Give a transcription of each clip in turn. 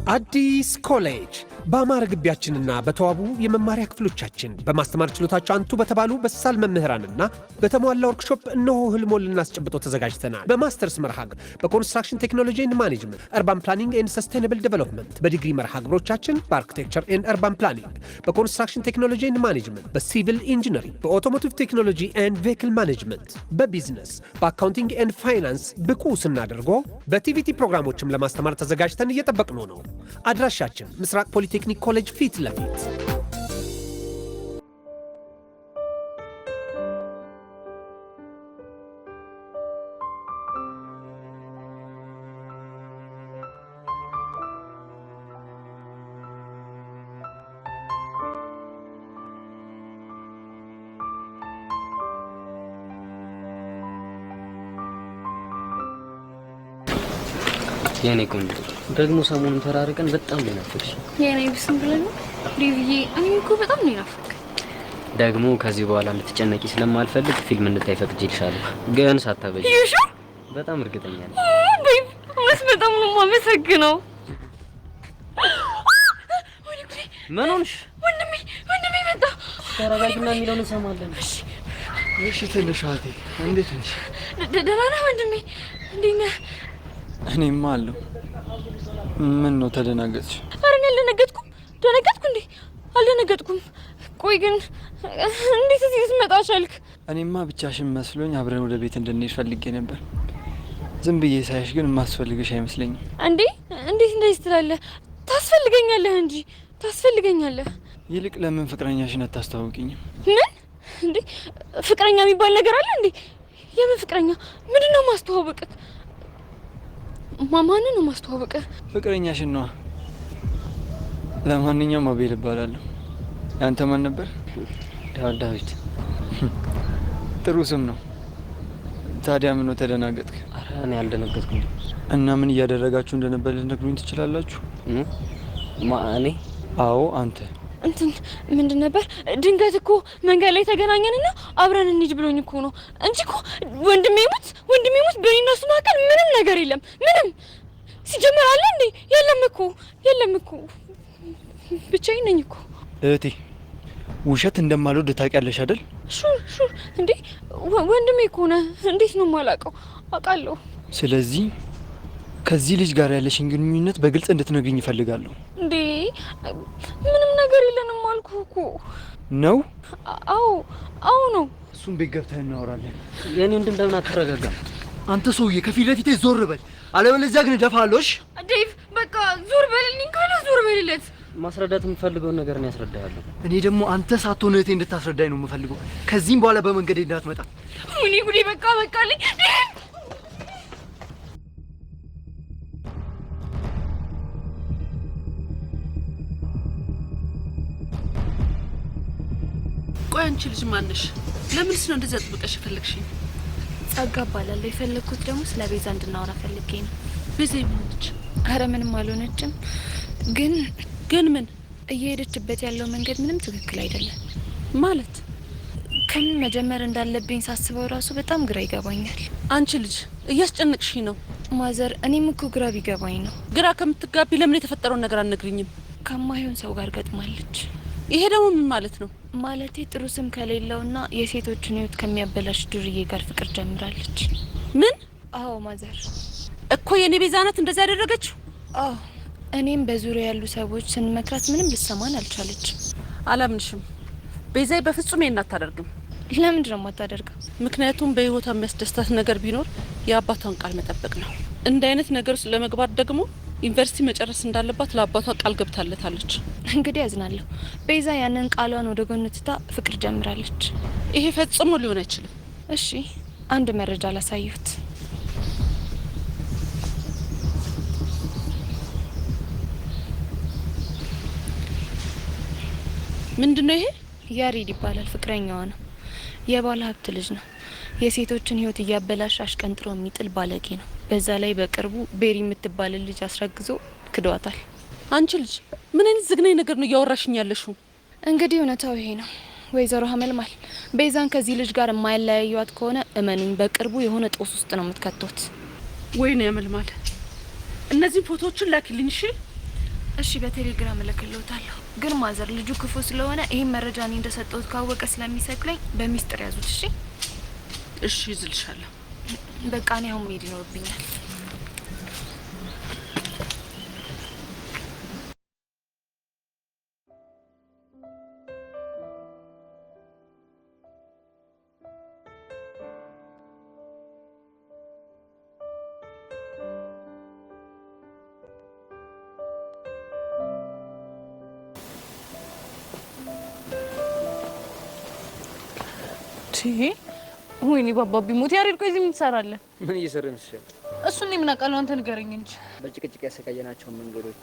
አዲስ ኮሌጅ በአማረ ግቢያችንና በተዋቡ የመማሪያ ክፍሎቻችን በማስተማር ችሎታቸው አንቱ በተባሉ በሳል መምህራንና በተሟላ ወርክሾፕ እነሆ ህልሞን ልናስጨብጦ ተዘጋጅተናል። በማስተርስ መርሃ ግብር በኮንስትራክሽን ቴክኖሎጂ ኤንድ ማኔጅመንት፣ አርባን ፕላኒንግ ኤንድ ሰስቴናብል ዴቨሎፕመንት፣ በዲግሪ መርሃ ግብሮቻችን በአርኪቴክቸር ኤንድ አርባን ፕላኒንግ፣ በኮንስትራክሽን ቴክኖሎጂ ኤንድ ማኔጅመንት፣ በሲቪል ኢንጂነሪንግ፣ በኦቶሞቲቭ ቴክኖሎጂ ኤንድ ቬሂክል ማኔጅመንት፣ በቢዝነስ፣ በአካውንቲንግ ኤንድ ፋይናንስ ብቁ ስናደርጎ በቲቪቲ ፕሮግራሞችም ለማስተማር ተዘጋጅተን እየጠበቅነው ነው። አድራሻችን ምስራቅ ፖሊቴክኒክ ኮሌጅ ፊት ለፊት። የኔ ቆንጆ ደግሞ ሰሞኑን ተራርቀን በጣም ነው ናፍቅሽ። የኔ ቢስም ብለን ሪቪዬ እኔ እኮ በጣም ነው ናፍቅ። ደግሞ ከዚህ በኋላ እንድትጨነቂ ስለማልፈልግ ፊልም እንድታይ ፈቅጄልሻለሁ፣ ግን ሳታበጂ። ይሹ በጣም እርግጠኛ ነኝ። በይ ማለት በጣም ነው የማመሰግነው። ምን ሆንሽ? ወንድሜ መጣ። ተረጋጊና የሚለውን እንሰማለን። እሺ ትንሽ እህቴ እንዴት ነሽ? ደህና ነህ ወንድሜ? እንዴት ነህ? እኔማ አለሁ። ምን ነው ተደናገጥሽ? ኧረ እኔ አልደነገጥኩም። ደነገጥኩ እንዴ? አልደነገጥኩም። ቆይ ግን እንዴት እዚህ ልትመጣ ቻልክ? እኔማ ብቻሽን መስሎኝ አብረን ወደ ቤት እንድንሄድ ፈልጌ ነበር። ዝም ብዬ ሳይሽ ግን የማስፈልግሽ አይመስለኝም። እንዴ እንዴት እንደዚህ ትላለህ? ታስፈልገኛለህ እንጂ ታስፈልገኛለህ። ይልቅ ለምን ፍቅረኛሽን አታስተዋውቂኝም? ምን እንዴ? ፍቅረኛ የሚባል ነገር አለ እንዴ? የምን ፍቅረኛ? ምንድነው ማስተዋወቅህ? ማማንን ነው ማስተዋወቅህ? ፍቅረኛሽን ነዋ። ለማንኛውም አቤል እባላለሁ። ያንተ ማን ነበር? ዳዊት። ጥሩ ስም ነው። ታዲያ ምን ነው ተደናገጥክ? ኧረ እኔ አልደነገጥኩም። እና ምን እያደረጋችሁ እንደነበር ልትነግሩኝ ትችላላችሁ? እኔ? አዎ አንተ። እንትን ምንድን ነበር? ድንገት እኮ መንገድ ላይ ተገናኘንና አብረን እንሂድ ብሎኝ እኮ ነው እንጂ እኮ ወንድሜ ሙት በእኔና እሱ መካከል ምንም ነገር የለም። ምንም ሲጀመር አለ እንዴ? የለም እኮ ብቻዬን ነኝ እኮ። እህቴ ውሸት እንደማልወድ ታውቂያለሽ አይደል? ሹር እንዴ ወንድሜ እኮ ነህ። እንዴት ነው የማላውቀው? አውቃለሁ። ስለዚህ ከዚህ ልጅ ጋር ያለሽን ግንኙነት በግልጽ እንድትነግሪኝ እፈልጋለሁ። እንዴ ምንም ነገር የለንም አልኩህ እኮ ነው። አዎ ነው። እሱም ቤት ገብተን እናወራለን። የኔ ወንድም ለምን አትረጋጋም? አንተ ሰውዬ ከፊት ለፊቴ ዞር በል፣ አለበለዚያ ግን እደፋለሽ። ዴቭ በቃ ዞር በልልኝ ካለ ዞር በልለት። ማስረዳት የምፈልገውን ነገር ነው ያስረዳያለሁ። እኔ ደግሞ አንተ ሳትሆን እህቴ እንድታስረዳኝ ነው የምፈልገው። ከዚህም በኋላ በመንገዴ እንዳትመጣ። ምን ጉዴ! በቃልኝ። ቆይ አንቺ ልጅ ማነሽ? ለምንስ ነው እንደዚህ አጥብቀሽ የፈለግሽኝ? ጸጋ እባላለሁ። የፈለግኩት ደግሞ ስለ ቤዛ እንድናወራ ፈልጌ ነው። ቤዛ ሆነች? አረ ምንም አልሆነችም። ግን ምን እየሄደችበት ያለው መንገድ ምንም ትክክል አይደለም። ማለት ከምን መጀመር እንዳለብኝ ሳስበው ራሱ በጣም ግራ ይገባኛል። አንቺ ልጅ እያስጨነቅሽኝ ነው። ማዘር፣ እኔም እኮ ግራ ቢገባኝ ነው። ግራ ከምትጋቢ ለምን የተፈጠረውን ነገር አልነግሪኝም? ከማይሆን ሰው ጋር ገጥማለች። ይሄ ደግሞ ምን ማለት ነው? ማለቴ ጥሩ ስም ከሌለውና የሴቶችን ሕይወት ከሚያበላሽ ዱርዬ ጋር ፍቅር ጀምራለች። ምን? አዎ ማዘር። እኮ የኔ ቤዛ ናት እንደዛ ያደረገችው? አዎ። እኔም በዙሪያ ያሉ ሰዎች ስንመክራት ምንም ልትሰማን አልቻለችም። አላምንሽም። ቤዛይ በፍጹም ይሄን አታደርግም። ለምንድን ነው የማታደርገው? ምክንያቱም በህይወቷ የሚያስደስታት ነገር ቢኖር የአባቷን ቃል መጠበቅ ነው። እንደ አይነት ነገር ውስጥ ለመግባት ደግሞ ዩኒቨርሲቲ መጨረስ እንዳለባት ለአባቷ ቃል ገብታለታለች። እንግዲህ ያዝናለሁ። ቤዛ ያንን ቃሏን ወደ ጎን ትታ ፍቅር ጀምራለች። ይሄ ፈጽሞ ሊሆን አይችልም። እሺ አንድ መረጃ ላሳዩት። ምንድነው ይሄ? ያሬድ ይባላል። ፍቅረኛዋ ነው። የባለ ሀብት ልጅ ነው። የሴቶችን ህይወት እያበላሽ አሽቀንጥሮ የሚጥል ባለጌ ነው። በዛ ላይ በቅርቡ ቤሪ የምትባል ልጅ አስረግዞ ክዷታል። አንቺ ልጅ ምን አይነት ዝግናኝ ነገር ነው እያወራሽኝ ያለሽው? እንግዲህ እውነታው ይሄ ነው። ወይዘሮ ሀመልማል ቤዛን ከዚህ ልጅ ጋር የማይለያዩት ከሆነ እመኑኝ በቅርቡ የሆነ ጦስ ውስጥ ነው የምትከቷት። ወይኔ ሀመልማል እነዚህ ፎቶዎችን ላኪልኝ እሺ። እሺ በቴሌግራም እልክልዎታለሁ። ግን ማዘር ልጁ ክፉ ስለሆነ ይሄን መረጃ እኔ እንደሰጠሁት ካወቀ ስለሚሰቅለኝ በሚስጥር ያዙት። እሺ እሺ ይዝልሻለሁ። በቃ እኔ አሁን መሄድ ይኖርብኛል። ወይኔ ባባ ቢሞት ያሬድ ቆይ እዚህ ምን ትሰራለህ? ምን እየሰራህ መስል? እሱን ምን አውቃለሁ፣ አንተ ንገረኝ እንጂ። በጭቅጭቅ ያሰቃየናቸው መንገዶች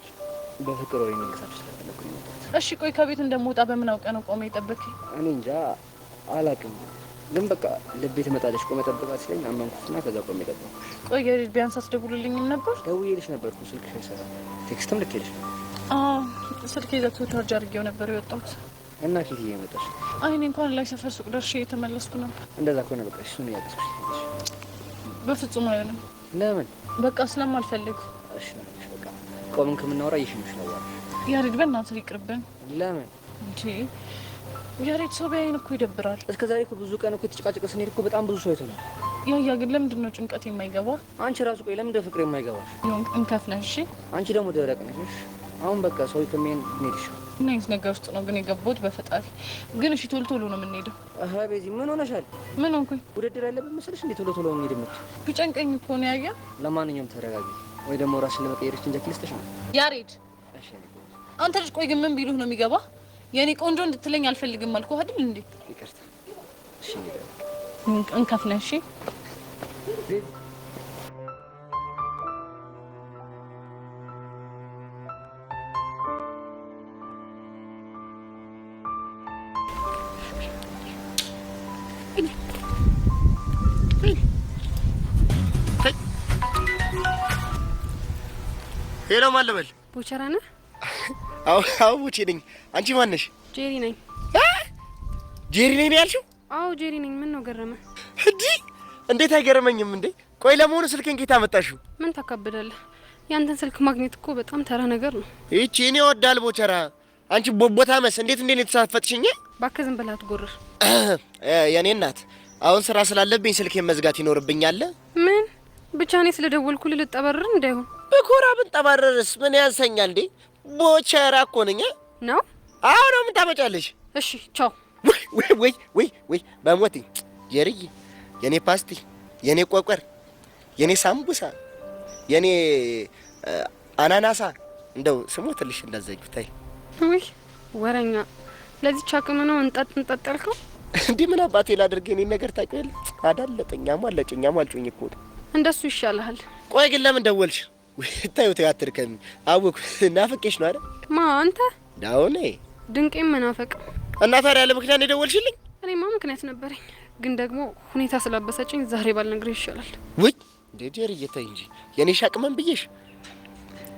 በፍቅር ወሬ እንንቀሳቀስ ስለፈለኩኝ ነው። እሺ ቆይ ከቤት እንደምወጣ በምን አውቀህ ነው ቆመህ የጠበቅኝ? እኔ እንጃ አላውቅም፣ ግን በቃ ልቤ ትመጣለች ቆመህ ጠብቃት ሲለኝ አመንኩትና ከዛ ቆሜ ጠበቅኩሽ። ቆይ ያሬድ ቢያንስ አስደውልልኝም ነበር። ደውዬልሽ ነበርኩ፣ ስልክሽ አይሰራም። ቴክስትም ልኬልሽ ነው። ስልኬ ዘግቶ ቻርጅ አድርጌው ነበር የወጣሁት። እና ኬት እየመጣሽ? አይ እኔ እንኳን ላይ ሰፈር ሱቅ ደርሼ የተመለስኩ ነበር። እንደዛ ከሆነ በቃ እሱን እያቀስኩሽ። በፍጹም አይሆንም። ለምን? በቃ ስለማልፈልግ። እሺ በቃ ቆምን ከምናወራ ይሽምሽ ነው ያሬድ፣ በእናትህ ይቅርብን። ለምን እንዴ? ያሬድ ሰው ቢያይን እኮ ይደብራል። እስከ ዛሬ እኮ ብዙ ቀን እኮ የተጨቃጨቀ ስንሄድ እኮ በጣም ብዙ ሰው አይተናል። ያያ ግን ለምንድን ነው ጭንቀት የማይገባ? አንቺ ራሱ ቆይ ለምን ፍቅር የማይገባሽ? እንከፍነን። እሺ አንቺ ደግሞ ደረቅ ነሽ። አሁን በቃ ሰው ከመን እንሄድሽ ምን አይነት ነገር ውስጥ ነው ግን የገባሁት? በፈጣሪ ግን እሺ ቶሎ ቶሎ ነው የምንሄደው። አሃ ቤዚ ምን ሆነሻል? ምን ሆንኩኝ? ውድድር ያለብን መሰለሽ እንዴ? ቶሎ ቶሎ እንሄድ የምትይ? ቢጨንቀኝ እኮ ነው ያያ። ለማንኛውም ተረጋጊ፣ ወይ ደግሞ ራስሽን ለመቀየር እችን ጀክል ልስጥሽ ነው። ያሬድ እሺ አንተ ልጅ ቆይ ግን ምን ቢሉህ ነው የሚገባ? የኔ ቆንጆ እንድትለኝ አልፈልግም አልኩህ አይደል እንዴ? ይቅርታ። እሺ እንከፍለን። እሺ ሄሎ ማለበል ቦቸራ ነህ? አዎ ቦቼ ነኝ። አንቺ ማን ነሽ? ጄሪ ነኝ። ጄሪ ነኝ ያልሽው? አዎ ጄሪ ነኝ። ምን ነው ገረመ? እንዴት አይገርመኝም እንዴ? ቆይ ለመሆኑ ስልኬን ጌታ መጣሽው? ምን ታካብዳለህ? ያንተን ስልክ ማግኘት እኮ በጣም ተራ ነገር ነው። እቺ እኔ ወዳል ቦቸራ። አንቺ ቦቦታ መስ እንዴት ነው የተሳፈጥሽኝ? እባክህ ዝም ብለህ አትጎርር። የኔ እናት አሁን ስራ ስላለብኝ ስልኬን መዝጋት ይኖርብኛል። ምን ብቻ እኔ ስለደወልኩልህ ልጠበርር እንዳይሆን። በኮራ ብንጠባረርስ ምን ያንሰኛል እንዴ? ቦቸራ እኮ ነኝ ነው። አዎ ነው። ምን ታመጫለሽ? እሺ ቻው። ወይ በሞቴ ጄሪዬ፣ የኔ ፓስቲ፣ የኔ ቆቆር፣ የኔ ሳምቡሳ፣ የኔ አናናሳ እንደው ስሞትልሽ እንዳዘጊው ታይ። ውይ ወረኛ፣ ለዚህ ቻቅም ነው እንጣጥ ያልከው? እንዴ ምን አባቴ ላድርግ? እኔን ነገር ታውቂያለሽ። አዳለጠኛም አለጭኛም አልጮኝ እኮ እንደሱ ይሻልሃል። ቆይ ግን ለምን ደወልሽ? ታዩ ቲያትር ከሚ አወኩ ናፍቄሽ ነው አይደል? ማ አንተ ዳውኔ ድንቄም መናፈቅ እና ታዲያ ያለ ምክንያት የደወልሽልኝ? እኔማ ምክንያት ነበረኝ፣ ግን ደግሞ ሁኔታ ስላበሰጨኝ ዛሬ ባልነግርህ ይሻላል። ውይ እንዴ ጄሪዬ ተይ እንጂ የኔ ሻቅመን ብዬሽ።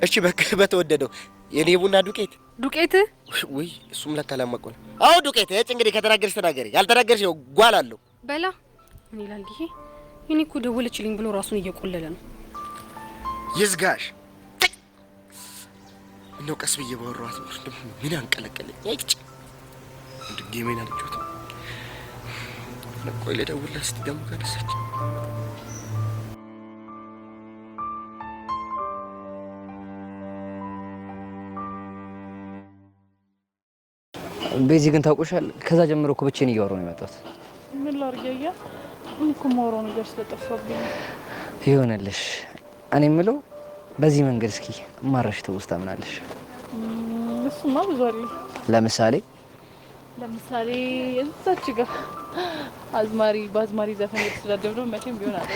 እሺ በቃ በተወደደው የኔ ቡና ዱቄት ውይ እሱም ለካ ለማቆ ነው። አዎ ዱቄት እጭ እንግዲህ ከተናገርሽ ተናገሪ፣ ያልተናገርሽ ነው ጓላለሁ በላ። ምን ይላል ይሄ? እኔ እኮ ደወለችልኝ ብሎ ራሱን እየቆለለ ነው። ይዝጋሽ ነው ቀስ ብዬ ባወራኋት ነው ምን አንቀለቀለኝ። አይጭ ድጌሜን አልጮት ለቆይ ለደውልላት ስትደሙ ካነሳች ቤዚ ግን ታውቁሻል፣ ከዛ ጀምሮ እኮ ብቻዬን እያወራሁ ነው የመጣሁት። ምን ላርገያ? እኮ ማውራው ነገር ስለጠፋብኝ ይሆነልሽ። እኔ የምለው በዚህ መንገድ እስኪ ማረሽ ትውስታ ምን አለሽ? እሱማ ብዙ አለ። ለምሳሌ እዛች ጋር በአዝማሪ ዘፈን የተሰዳደብነው መቼም ቢሆን አለ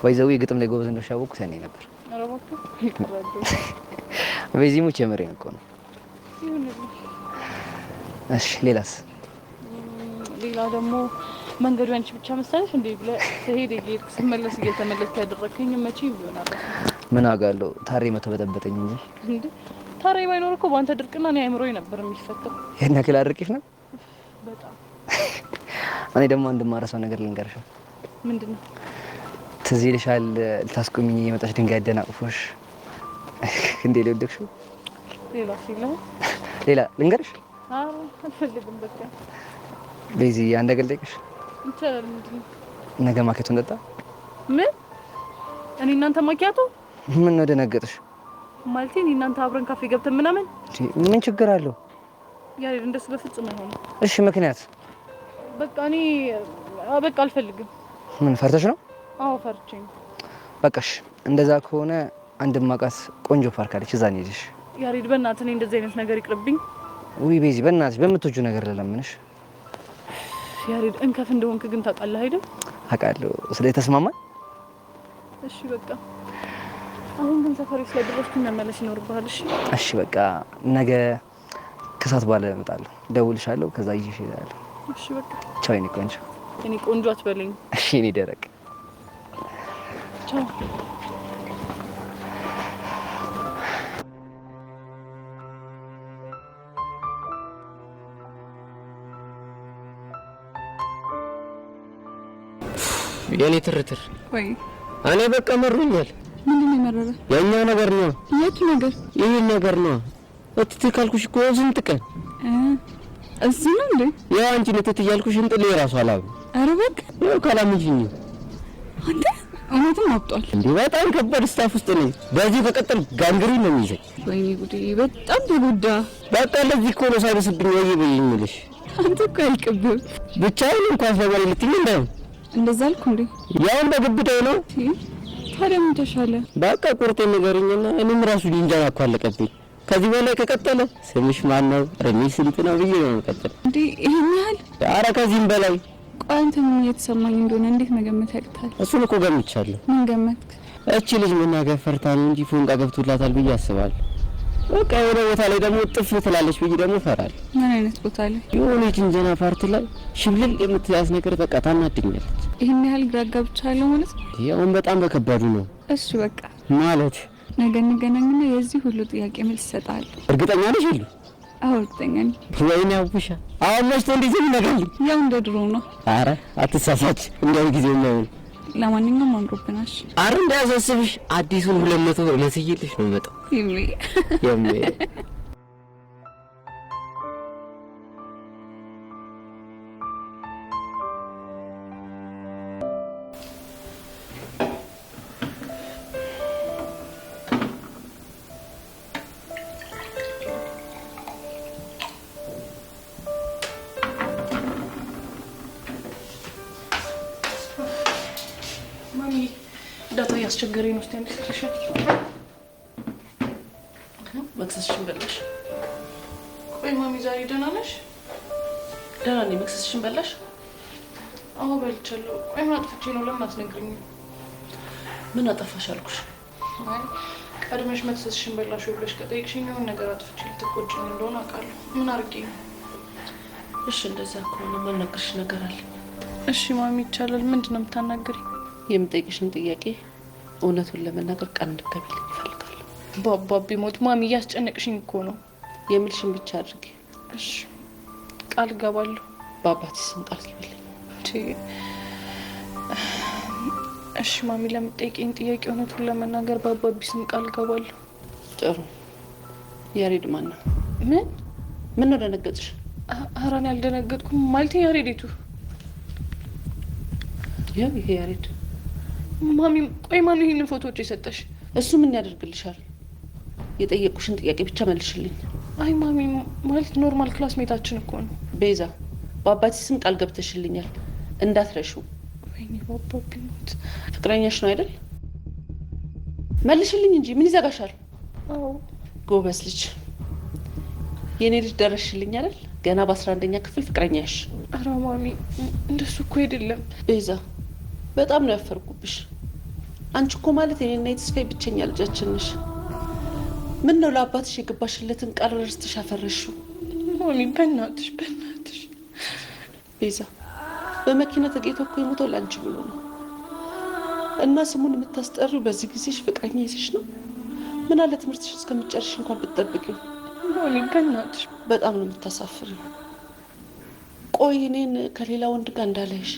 ወይዘው ግጥም ላይ ጎበዝ እንደሆንሽ ያወቅሁት ያኔ ነበር። አረባኩ ይቀራሉ። በዚህ ሙች የምሬን እኮ ነው። እሺ ሌላስ? ሌላ ደግሞ መንገዱ አንቺ ብቻ መሰለሽ እንዴ ብለህ ትሄድ እየሄድክ ስመለስ እየተመለስክ ያደረከኝ መቼም ቢሆን አለ። ምን አውቃለሁ ታሬ መቶ በጠበጠኝ እንጂ እንዴ ታሬ ባይኖር እኮ በአንተ ድርቅና እኔ አይምሮዬ ነበር የሚፈተው። የና ክላ አርቂሽ ነው በጣም። እኔ ደግሞ አንድ ማረሳው ነገር ልንገርሽ። ምንድነው? ትዝ ይልሻል ልታስቆሚኝ የመጣሽ ድንጋይ አደናቅፎሽ እንዴ ሊወደቅሽው? ሌላ ሲለው ሌላ ልንገርሽ? አዎ አልፈልግም። በቃ ቤዚ አንድ ነገር ልጠይቅሽ። ይቻላል። ምንድን ነገ ማኪያቶ እንጠጣ? ምን? እኔ እናንተ ማኪያቶ? ምን ነው ደነገጥሽ? ማለቴ እኔ እናንተ አብረን ካፌ ገብተን ምናምን ምን ችግር አለው? ያሬድ እንደሱ በፍጹም አይሆንም። እሺ ምክንያት? በቃ እኔ በቃ አልፈልግም። ምን ፈርተሽ ነው? አዎ ፈርቼ ነው። በቃሽ እንደዛ ከሆነ አንድ ማቃት ቆንጆ ፓርክ አለች፣ እዛ እንሂድሽ። ያሬድ በእናትህ እኔ እንደዚህ አይነት ነገር ይቅርብኝ። ውይ ቤዚ በእናትሽ በምትወጁ ነገር ለለምንሽ። ያሬድ እንከፍ እንደሆንክ ግን ታውቃለህ አይደል? አውቃለሁ። ስለዚህ ተስማማን? እሺ በቃ አሁን ግን ሰፈሬ ስለደረስኩኝ መመለስ ይኖርብሃል። እሺ እሺ በቃ ነገ ከሰዓት በኋላ እመጣለሁ፣ ደውልሻለሁ፣ ከዛ ይዤሽ እሄዳለሁ። እሺ በቃ ቻው የኔ ቆንጆ። እኔ ቆንጆ አትበለኝ። እሺ የኔ ደረቅ። ቻው። የኔ ትርትር ወይ እኔ በቃ መሮኛል። ምንድን ነው የመረረ? የኛው ነገር ነው። የቱ ነገር? ይሄን ነገር ነው እትት ካልኩሽ እኮ ስንት ቀን እዚህ ነው እንዴ? ያው አንቺ ነተት እያልኩሽ እንጥል የራሱ አላሉ። ኧረ በቃ ያው ካላምጂኝ አንተ እውነትም አብጧል እንዴ? በጣም ከባድ ስታፍ ውስጥ ነኝ። በዚህ ከቀጠል ጋንግሪን ነው የሚይዘኝ። ወይኔ ጉዴ! በጣም ተጎዳ። በቃ ለዚህ እኮ ነው ሳይበስብኝ ወይ በይኝ እልሽ። አንተ እኮ አይልቅብህም። ብቻዬን እንኳን ሰበሬ ልትኝ እንዳይሆን እንደዛ አልኩ እንዴ? ያው በግብዳው ነው። ታዲያ ምን ተሻለ? በቃ ቁርጤ ንገሪኝና እኔም ራሱ ሊንጃና እኮ አለቀብኝ። ከዚህ በላይ ከቀጠለ ስምሽ ማን ነው? ረሚ ስንት ነው ብዬ ነው መቀጠል እንዴ? ይሄን ያህል? ኧረ ከዚህም በላይ። ቆይ አንተ ምን እየተሰማኝ እንደሆነ እንዴት መገመት ያቅታል? እሱን እኮ ገምቻለሁ። ምን ገመትክ? እቺ ልጅ መናገር ፈርታ ነው እንጂ ፎንቃ ገብቶላታል ብዬ አስባለሁ። በቃ የሆነ ቦታ ላይ ደግሞ ጥፍ ትላለች ብዬ ደግሞ እፈራለሁ። ምን አይነት ቦታ ላይ? የሆነ ጅንጀና ፓርት ላይ ሽብልል የምትያዝ ነገር በቃ ታናድኛለች። ይሄን ያህል ግራ ጋብቻለሁ ማለት ነው? ያውን በጣም በከባዱ ነው። እሱ በቃ ማለት ነገ እንገናኝና የዚህ ሁሉ ጥያቄ መልስ እሰጥሃለሁ። እርግጠኛ ነሽ? ይሉ አዎ እርግጠኛ ነኝ። ወይኔ አቡሻ አሁን መሽቶ እንደዚህ ይነጋልኝ። ያው እንደ ድሮ ነው። አረ አትሳሳች፣ እንደው ጊዜው ነው። ለማንኛውም አምሮብናሽ። አረ እንዳያሳስብሽ አዲሱን 200 ብር መስይልሽ ነው መጣው ይሜ የሜ ዳታ ያስቸገረኝ ነው። እስቲ አንተ መክሰስሽን በላሽ? ቆይ ማሚ ዛሬ ደህና ነሽ? ደህና ነኝ። መክሰስሽን በላሽ? አዎ በልቻለሁ። ቆይ ምን አጥፍቼ ነው? ለምን አትነግሪኝም? ምን አጠፋሽ አልኩሽ? አይ ቀድመሽ መክሰስሽን በላሽ ብለሽ ከጠየቅሽኝ የሆነ ነገር አጥፍቼ ልትቆጪኝ እንደሆነ አውቃለሁ። ምን አድርጌ ነው? እሺ እንደዛ ከሆነ የማናግርሽ ነገር አለ። እሺ ማሚ ይቻላል። ምንድን ነው የምታናግሪኝ? የምጠይቅሽን ጥያቄ እውነቱን ለመናገር ቃል እንድትገቢልኝ እፈልጋለሁ። በአባቢ ሞት ማሚ እያስጨነቅሽኝ እኮ ነው። የምልሽን ብቻ አድርጊ። እሺ ቃል እገባለሁ። በአባትሽ ስም ቃል ግቢልኝ። እሺ ማሚ ለምትጠይቀኝ ጥያቄ እውነቱን ለመናገር በአባቢ ስም ቃል እገባለሁ። ጥሩ። ያሬድ ማን ነው? ምን ነው ደነገጥሽ? ኧረ እኔ አልደነገጥኩም። ማለት ያሬዴቱ ያው ይሄ ያሬድ ማሚ። ቆይ ማን ይሄንን ፎቶዎች የሰጠሽ? እሱ ምን ያደርግልሻል? የጠየቁሽን ጥያቄ ብቻ መልሽልኝ። አይ ማሚ ማለት ኖርማል ክላስሜታችን እኮ ነው። ቤዛ በአባትሽ ስም ቃል ገብተሽልኛል እንዳትረሺው። ወይኔ በአባቢ ሞት። ፍቅረኛሽ ነው አይደል? መልሽልኝ እንጂ ምን ይዘጋሻል? አዎ ጎበዝ ልጅ። የኔ ልጅ ደረሽልኝ አይደል? ገና በ11ኛ ክፍል ፍቅረኛሽ። ኧረ ማሚ እንደሱ እኮ አይደለም። ቤዛ በጣም ነው ያፈርኩብሽ። አንቺ እኮ ማለት የኔና የተስፋዬ ብቸኛ ልጃችን ነሽ። ምን ነው ለአባትሽ የገባሽለትን ቃል ረስተሽ አፈረሽው? ማሚ በእናትሽ በእናትሽ። ቤዛ በመኪና ተገይቶ እኮ የሞተው ላንቺ ብሎ ነው። እና ስሙን የምታስጠሪው በዚህ ጊዜሽ ፍቅረኛ ይዘሽ ነው። ምን አለ ትምህርትሽ እስከምትጨርሽ እንኳን ብትጠብቂው። ማሚ በእናትሽ በጣም ነው የምታሳፍሪው። ቆይ እኔን ከሌላ ወንድ ጋር እንዳላይሽ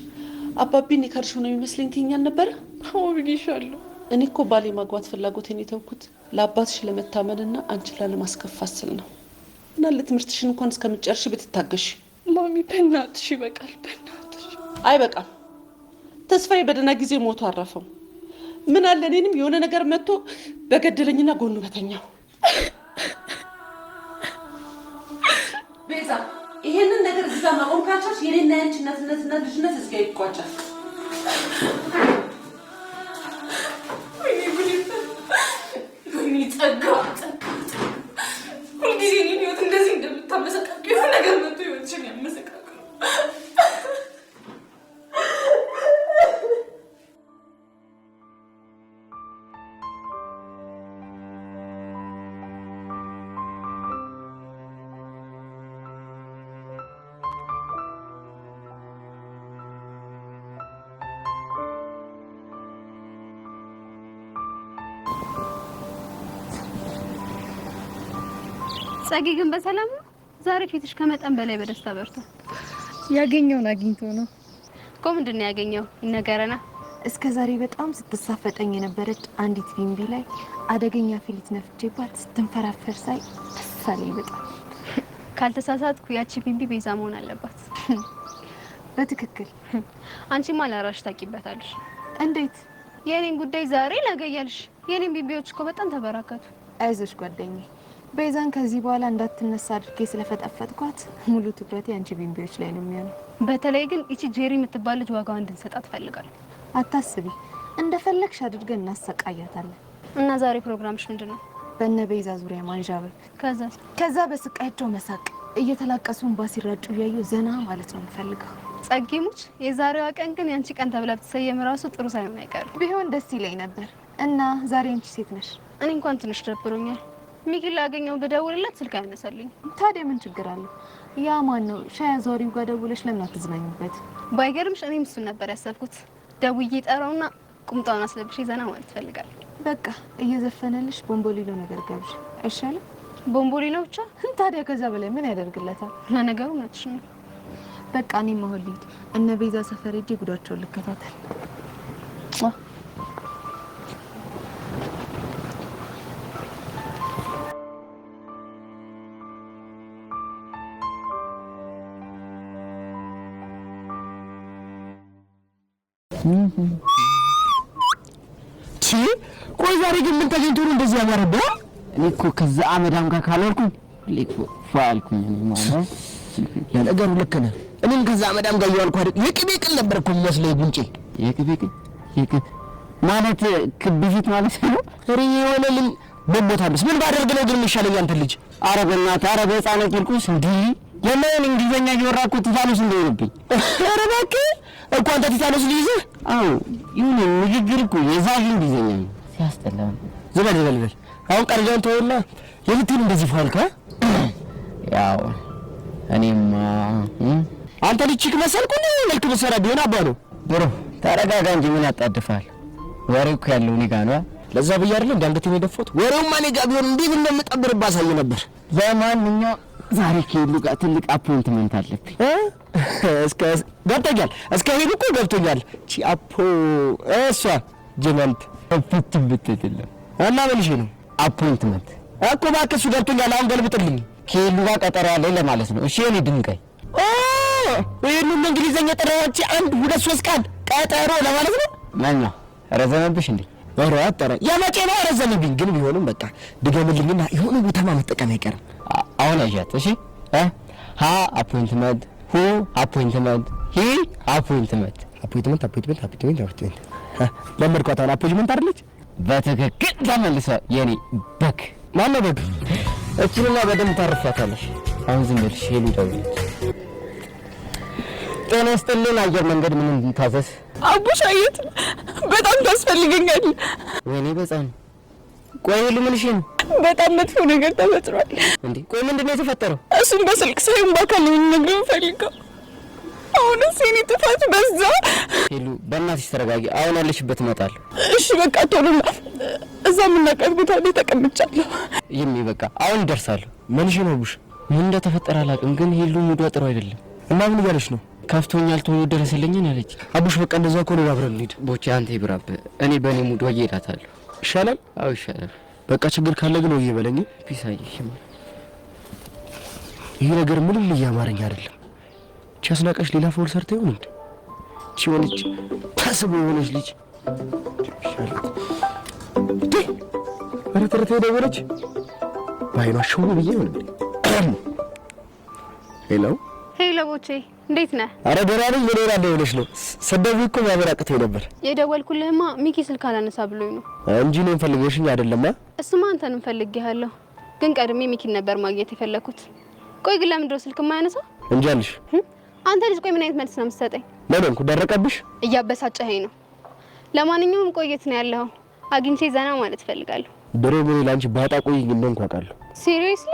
አባቢን የካድሽው ነው የሚመስለኝ ትይኛል ነበረ? አዎ ብዬሻለሁ። እኔ እኮ ባሌ ማግባት ፍላጎቴን የተውኩት ለአባትሽ ለመታመንና አንቺን ላለማስከፋት ስል ነው። እና ለትምህርትሽን እንኳን እስከምጨርሽ ብትታገሽ። ማሚ በእናትሽ ይበቃል፣ በእናትሽ። አይበቃም። ተስፋዬ በደህና ጊዜ ሞቶ አረፈው። ምን አለ እኔንም የሆነ ነገር መጥቶ በገደለኝና ጎኑ በተኛው። ቤዛ ይሄንን ነገር እዚህ ጋር ማቆም ካልቻልሽ የኔና ያንቺ እናትነትና ልጅነት እዚህ ጋር ይቋጫል። ሁልጊዜ እኔን ህይወት እንደዚህ እንደምታመሰቃቅ የሆነ ነገር መጥቶ ህይወትሽን ያመሰቃቅ ነው። ጸጊ ግን በሰላም ነው? ዛሬ ፊትሽ ከመጠን በላይ በደስታ በርቷል። ያገኘውን አግኝቶ ነው እኮ። ምንድን ነው ያገኘው? ይነገረና። እስከ ዛሬ በጣም ስትሳፈጠኝ የነበረች አንዲት ቢምቢ ላይ አደገኛ ፊሊት ነፍቼባት ስትንፈራፈር ሳይ ተሳለኝ በጣም። ካልተሳሳትኩ ያቺ ቢምቢ ቤዛ መሆን አለባት። በትክክል። አንቺማ ለራስሽ ታውቂበታለሽ። እንዴት? የኔን ጉዳይ ዛሬ ነገ እያልሽ የኔን ቢምቢዎች እኮ በጣም ተበራከቱ። አይዞሽ ጓደኛዬ፣ ቤዛን ከዚህ በኋላ እንዳትነሳ አድርጌ ስለፈጠፈጥኳት ሙሉ ትኩረቴ አንቺ ቢምቢዎች ላይ ነው የሚሆነው። በተለይ ግን እቺ ጄሪ የምትባል ልጅ ዋጋዋን እንድንሰጣት ፈልጋለሁ። አታስቢ፣ እንደፈለግሽ አድርገን እናሰቃያታለን። እና ዛሬ ፕሮግራምሽ ምንድነው? በእነ ቤዛ ዙሪያ ማንዣበብ፣ ከዛ በስቃያቸው መሳቅ፣ እየተላቀሱ እንባ ሲራጩ እያየሁ ዘና ማለት ነው የምፈልገው። ጸጊሙች፣ የዛሬዋ ቀን ግን ያንቺ ቀን ተብላ ብትሰየም ራሱ ጥሩ ሳይሆን አይቀርም። ቢሆን ደስ ይለኝ ነበር። እና ዛሬ አንቺ ሴት ነሽ? እኔ እንኳን ትንሽ ደብሮኛል። ሚኪን ላገኘው ብደውልለት ስልክ አይነሳልኝ። ታዲያ ምን ችግር አለው? ያ ማን ነው? ሻይ አዟሪው ጋር ደውለሽ ለምን አትዝናኙበት? ባይገርምሽ እኔም እሱን ነበር ያሰብኩት። ደውዬ ጠራውና ቁምጣውን አስለብሽ ዘና ማለት ፈልጋለሁ። በቃ እየዘፈነልሽ ቦምቦሊሎ ነገር ገብሽ አይሻልም? ቦምቦሊሎ ብቻ? ታዲያ ከዛ በላይ ምን ያደርግለታል? ለነገሩ ነትሽ ነው። በቃ እኔም አሁን ልሂድ። እነ ቤዛ ሰፈር ሄጄ ጉዳቸውን ልከታተል። ቆይ ዛሬ ግን ምን ተገኝቶ ነው እንደዚህ ያማረብህ? እኔ እኮ ከዛ አመዳም ጋር ካልወርኩኝ ልክ ፋልኩኝ ማለት ለነገሩ ልክ ነህ። እኔም ከዛ አመዳም ጋር ያልኩ አይደል? የቅቤ ቅል ነበር እኮ የሚመስለው ጉንጬ። የቅቤ ቅል ማለት ክብ ፊት ማለት ነው። ሪ የሆነልኝ በቦታብስ ምን ባደርግ ነው ግን የሚሻለኝ? አንተ ልጅ ኧረ በእናትህ ኧረ በህፃነት ይልኩስ እንዴ የማን እንግሊዘኛ እየወራኩ ቲታኖስ እንደሆነብኝ። ኧረ እባክህ እኮ አንተ ቲታኖስ ልይዝ? አዎ ይሁን ንግግር እኮ የዛዥ እንግሊዘኛ ነው። ሲያስጠላ ዝበል አሁን ቀርጃውን ተወውና የምትል እንደዚህ ፋልካ ያው እኔማ አንተ ልጅክ መሰልኩ ነው መልክ መሰራ ቢሆን አባሉ ብሮ ተረጋጋ እንጂ ምን ያጣድፋል? ወሬው እኮ ያለው እኔ ጋር ነው። ለዛ ብዬ አይደል እንዳንገት የደፈሁት። ወሬውማ እኔ ጋር ቢሆን እንዴት እንደምጠብርባ አሳይ ነበር። ለማንኛውም ዛሬ ከሄሉ ጋር ትልቅ አፖይንትመንት አለብኝ። እስከ ገብቶኛል። እስከ ሄሉ እኮ ገብቶኛል። ቺ አፖ እሷ ጀመንት ፍትብትልም እና መልሽ ነው አፖይንትመንት እኮ እባክህ እሱ ገብቶኛል። አሁን ገልብጥልኝ። ከሄሉ ጋር ቀጠሮ ያለኝ ለማለት ነው። እሺ እኔ ድንጋይ ይሄን እንግሊዘኛ ጠራዎች 1 2 3 ቀን ቀጠሮ ለማለት ነው። ማኛ ረዘመብሽ እንዴ? ወራ አጠረ የመቼ ነው ረዘመብኝ? ግን ቢሆንም በቃ ድገምልኝና የሆነ ቦታ መጠቀም አይቀርም። አሁን አይሻት እሺ ሀ አፖይንትመንት ሁ አፖይንትመንት ሂ አፖይንትመንት ለመድኳት። አሁን አፖይንትመንት አይደለች? በትክክል ተመልሰ የኔ በግ ማነው በግ? እችንና በደንብ ታርፋታለሽ። አሁን ዝም ብለሽ ሄሉ ደውለች። ጤና ይስጥልን አየር መንገድ ምን እንታዘዝ? አቡሻየት በጣም ታስፈልገኛል። ወይኔ በጣም ቆይ ሄሉ ምንሽ ነው? በጣም መጥፎ ነገር ተፈጥሯል። እንዴ ቆይ ምንድነው የተፈጠረው? እሱን በስልክ ሳይሆን በአካል ነው የምነግርህ ፈልገው። አሁንስ የኔ ጥፋት በዛ። ሄሉ በእናትሽ ተረጋጊ። አሁን ያለሽበት እመጣለሁ። እሺ በቃ ቶሎ እዛ የምናውቃት ቦታ ላይ ተቀምጫለሁ። ይሄም በቃ አሁን ደርሳለሁ። ምንሽ ነው ቡሽ? ምን እንደተፈጠረ አላውቅም፣ ግን ሄሉ ሙዷ ጥሩ አይደለም። እና ምን እያለሽ ነው? ከፍቶኛል ቶሎ ደረሰልኝ አለች። አቡሽ በቃ እንደዛ ከሆነ አብረን እንሂድ። ቦቼ አንተ ይብራብ። እኔ በእኔ ሙድ ወይ እሄዳታለሁ። ይሻላል? አዎ ይሻላል። በቃ ችግር ካለ ግን ወይ በለኝ። ፒሳይሽም ይሄ ነገር ምንም እያማረኝ አይደለም። ቻስናቀሽ ሌላ ፎል ሰርተ ይሆን እንዴ? ሲሆንች ታስቦ የሆነች ልጅ ይሻላል። ተረተረተ ደወለች። ባይኗ ሾው ብዬ ነው እንዴ? ሄሎ ቦቼ እንዴት ነህ? አረ ደህና ነኝ። ምን ሆናለሁ ብለሽ ነው? ሰደቡ እኮ ማበራቀተው ነበር። የደወልኩልህማ ሚኪ ስልክ አላነሳ ብሎኝ ነው እንጂ እኔን ፈልገሽኝ አይደለም። እሱማ አንተንም ፈልጌሃለሁ፣ ግን ቀድሜ ሚኪን ነበር ማግኘት የፈለኩት። ቆይ ግን ለምንድን ነው ስልክ የማያነሳው? እንጃልሽ። አንተ ልጅ ቆይ ምን አይነት መልስ ነው የምትሰጠኝ? ለምን ደረቀብሽ? እያበሳጨኸኝ ነው። ለማንኛውም ቆየት ነው ያለው፣ አግኝቼ ዘና ማለት ፈልጋለሁ። ድሮ ምን ላንቺ ባጣ ቆይ እንደሆንኩ አውቃለሁ። ሲሪየስሊ?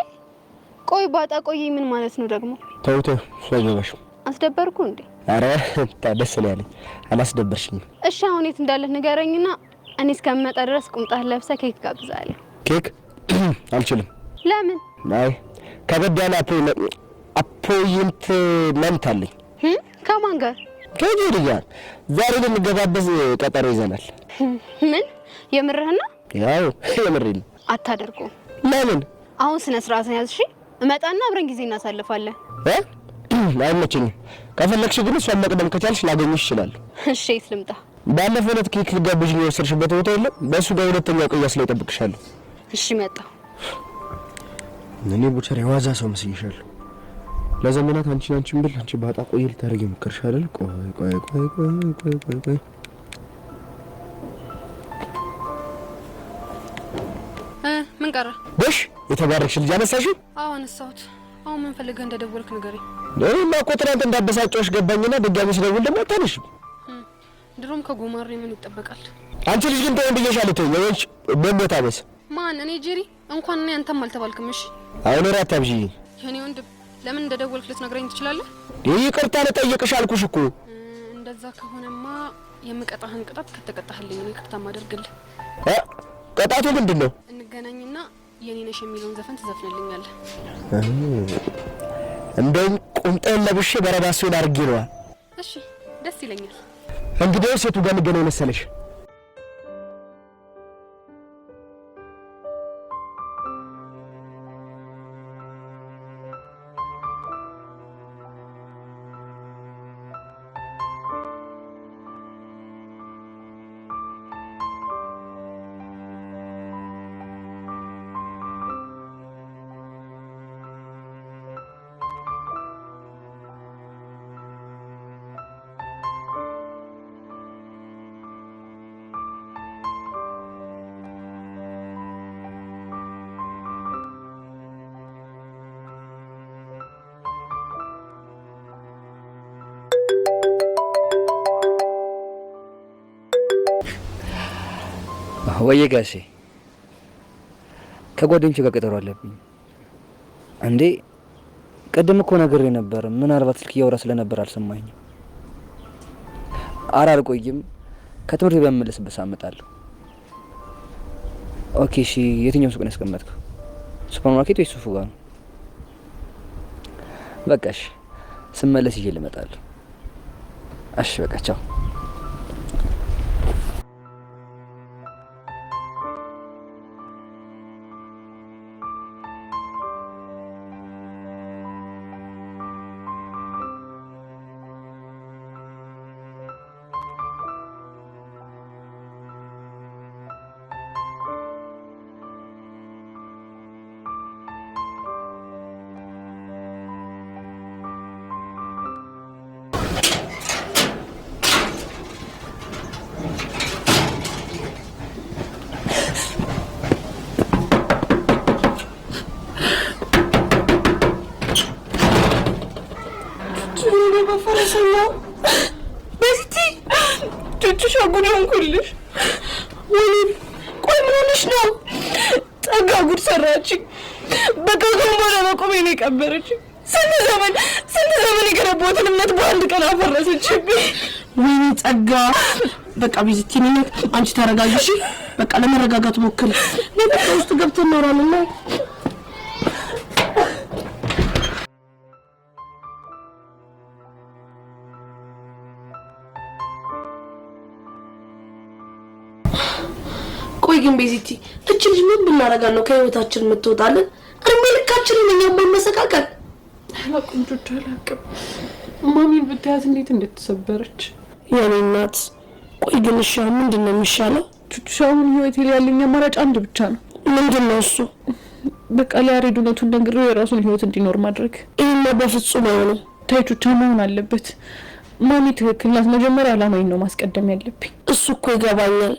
ቆይ ባጣ ቆይ ምን ማለት ነው ደግሞ? ተውተ ስለገባሽ አስደበርኩ እንዴ? አረ ታደስ ነው ያለኝ። አላስደበርሽኝም። እሺ አሁን የት እንዳለህ ንገረኝና እኔ እስከምመጣ ድረስ ቁምጣህ ለብሰህ ኬክ ጋብዛለሁ። ኬክ አልችልም። ለምን? አይ ከበድ ያለ አፖይንትመንት አለኝ። ከማን ጋር? ከጄሪ ጋር ዛሬ ልንገባበዝ ቀጠሮ ይዘናል። ምን? የምርህና? ያው የምሬን። አታደርገውም። ለምን? አሁን ስነ ስርዓትን ያዝ። እሺ እመጣና አብረን ጊዜ እናሳልፋለን። አይመችኝም። ከፈለግሽ ግን እሷን መቅደም ከቻልሽ ላገኝሽ ይችላል። እሺ የት ልምጣ? ባለፈው ዕለት ኬክ ልጋብዥኝ የወሰድሽበት ቦታ የለም? በእሱ ጋር ሁለተኛው ቅያስ ላይ እጠብቅሻለሁ። እሺ መጣሁ። እኔ ቡቸር የዋዛ ሰው መስይሻለሁ። ለዘመናት አንቺን ብል አንቺ ባጣ ቆይ ልታረጊ ሞከርሻለሁ። ቆይ ምን ቀረ? ጎሽ የተባረክሽ ልጅ አነሳሽው? አዎ አነሳሁት። አሁን ምን ፈልገህ እንደደወልክ ንገረኝ። እኔማ እኮ ትናንት እንዳበሳጨሁሽ ገባኝና ድጋሚ ስደውል ደግሞ አታነሽም። ድሮም ከጎማሬ ምን ይጠበቃል? አንቺ ልጅ ግን ተወን ብዬሻለሁ። ተወኝ ወንጭ በሞታ በስ ማን? እኔ ጄሪ እንኳን እኔ አንተም አልተባልክም። እሺ አሁን ራት አብዢ። የኔ ወንድም ለምን እንደደወልክ ልትነግረኝ ትችላለህ? ይቅርታ ልጠይቅሽ አልኩሽ እኮ። እንደዛ ከሆነማ የምቀጣህን ቅጣት ከተቀጣህልኝ ነው ይቅርታ ማደርግልህ። ቅጣቱ ምንድን ነው? እንገናኝና የኔ ነሽ የሚለውን ዘፈን ትዘፍንልኛለህ። እንደውም ቁምጣን ለብሼ በረባሱን አድርጌ ነዋ። እሺ ደስ ይለኛል። እንግዲህ ሴቱ ጋር እንገናኝ መሰለሽ? ወየ ጋሼ ከጓደኞቼ ጋር ቀጠሮ አለብኝ። እንዴ ቀደም እኮ ነግሬ ነበር። ምናልባት ስልክ እያወራ ስለነበር አልሰማኝም። ኧረ አልቆይም። ከትምህርት በመመለስበት አመጣለሁ። ኦኬ እሺ። የትኛው ሱቅ ነው ያስቀመጥከው? ሱፐርማርኬት ወይስ ሱፉ ጋር ነው? በቃ እሺ፣ ስመለስ ይዤ ልመጣለሁ። እሺ በቃ ቻው። ፈረሰኛው በስቲ ቹቹሻ ጉድ ሆንኩልሽ። ወይኔ ቆይ ምን ሆነሽ ነው? ጠጋ ጉድ ሰራችኝ። በቃ ገንቦላ በቆሜ ነው የቀበረችኝ። ስንት ዘመን የገነባሁትን እምነት በአንድ ቀን አፈረሰችብኝ። ወይኔ ጸጋ። በቃ ቢዝቲ ነኝ። አንቺ ተረጋጊ። በቃ ለመረጋጋት ሞክሪ። ለበቃ ውስጥ ገብተን እናወራለን። ቆይ ግን ቤዚቲ እቺ ልጅ ምን ብናረጋት ነው ከህይወታችን የምትወጣለን? እርሜ ልካችንን እኛም ማመሰቃቀል አላቁንጆች አላቅም። ማሚን ብታያት እንዴት እንደተሰበረች የኔ እናት። ቆይ ግን እሺ ምንድነው የሚሻለው? ቹቹሻውን ህይወት ያለኝ አማራጭ አንድ ብቻ ነው። ምንድነው እሱ? በቃ ለያሬድ እውነቱን ነግሬው የራሱን ህይወት እንዲኖር ማድረግ። ይሄማ በፍጹም አይሆንም። ታይቹቻ መሆን አለበት። ማሚ ትክክል ናት። መጀመሪያ አላማዬን ነው ማስቀደም ያለብኝ። እሱ እኮ ይገባኛል፣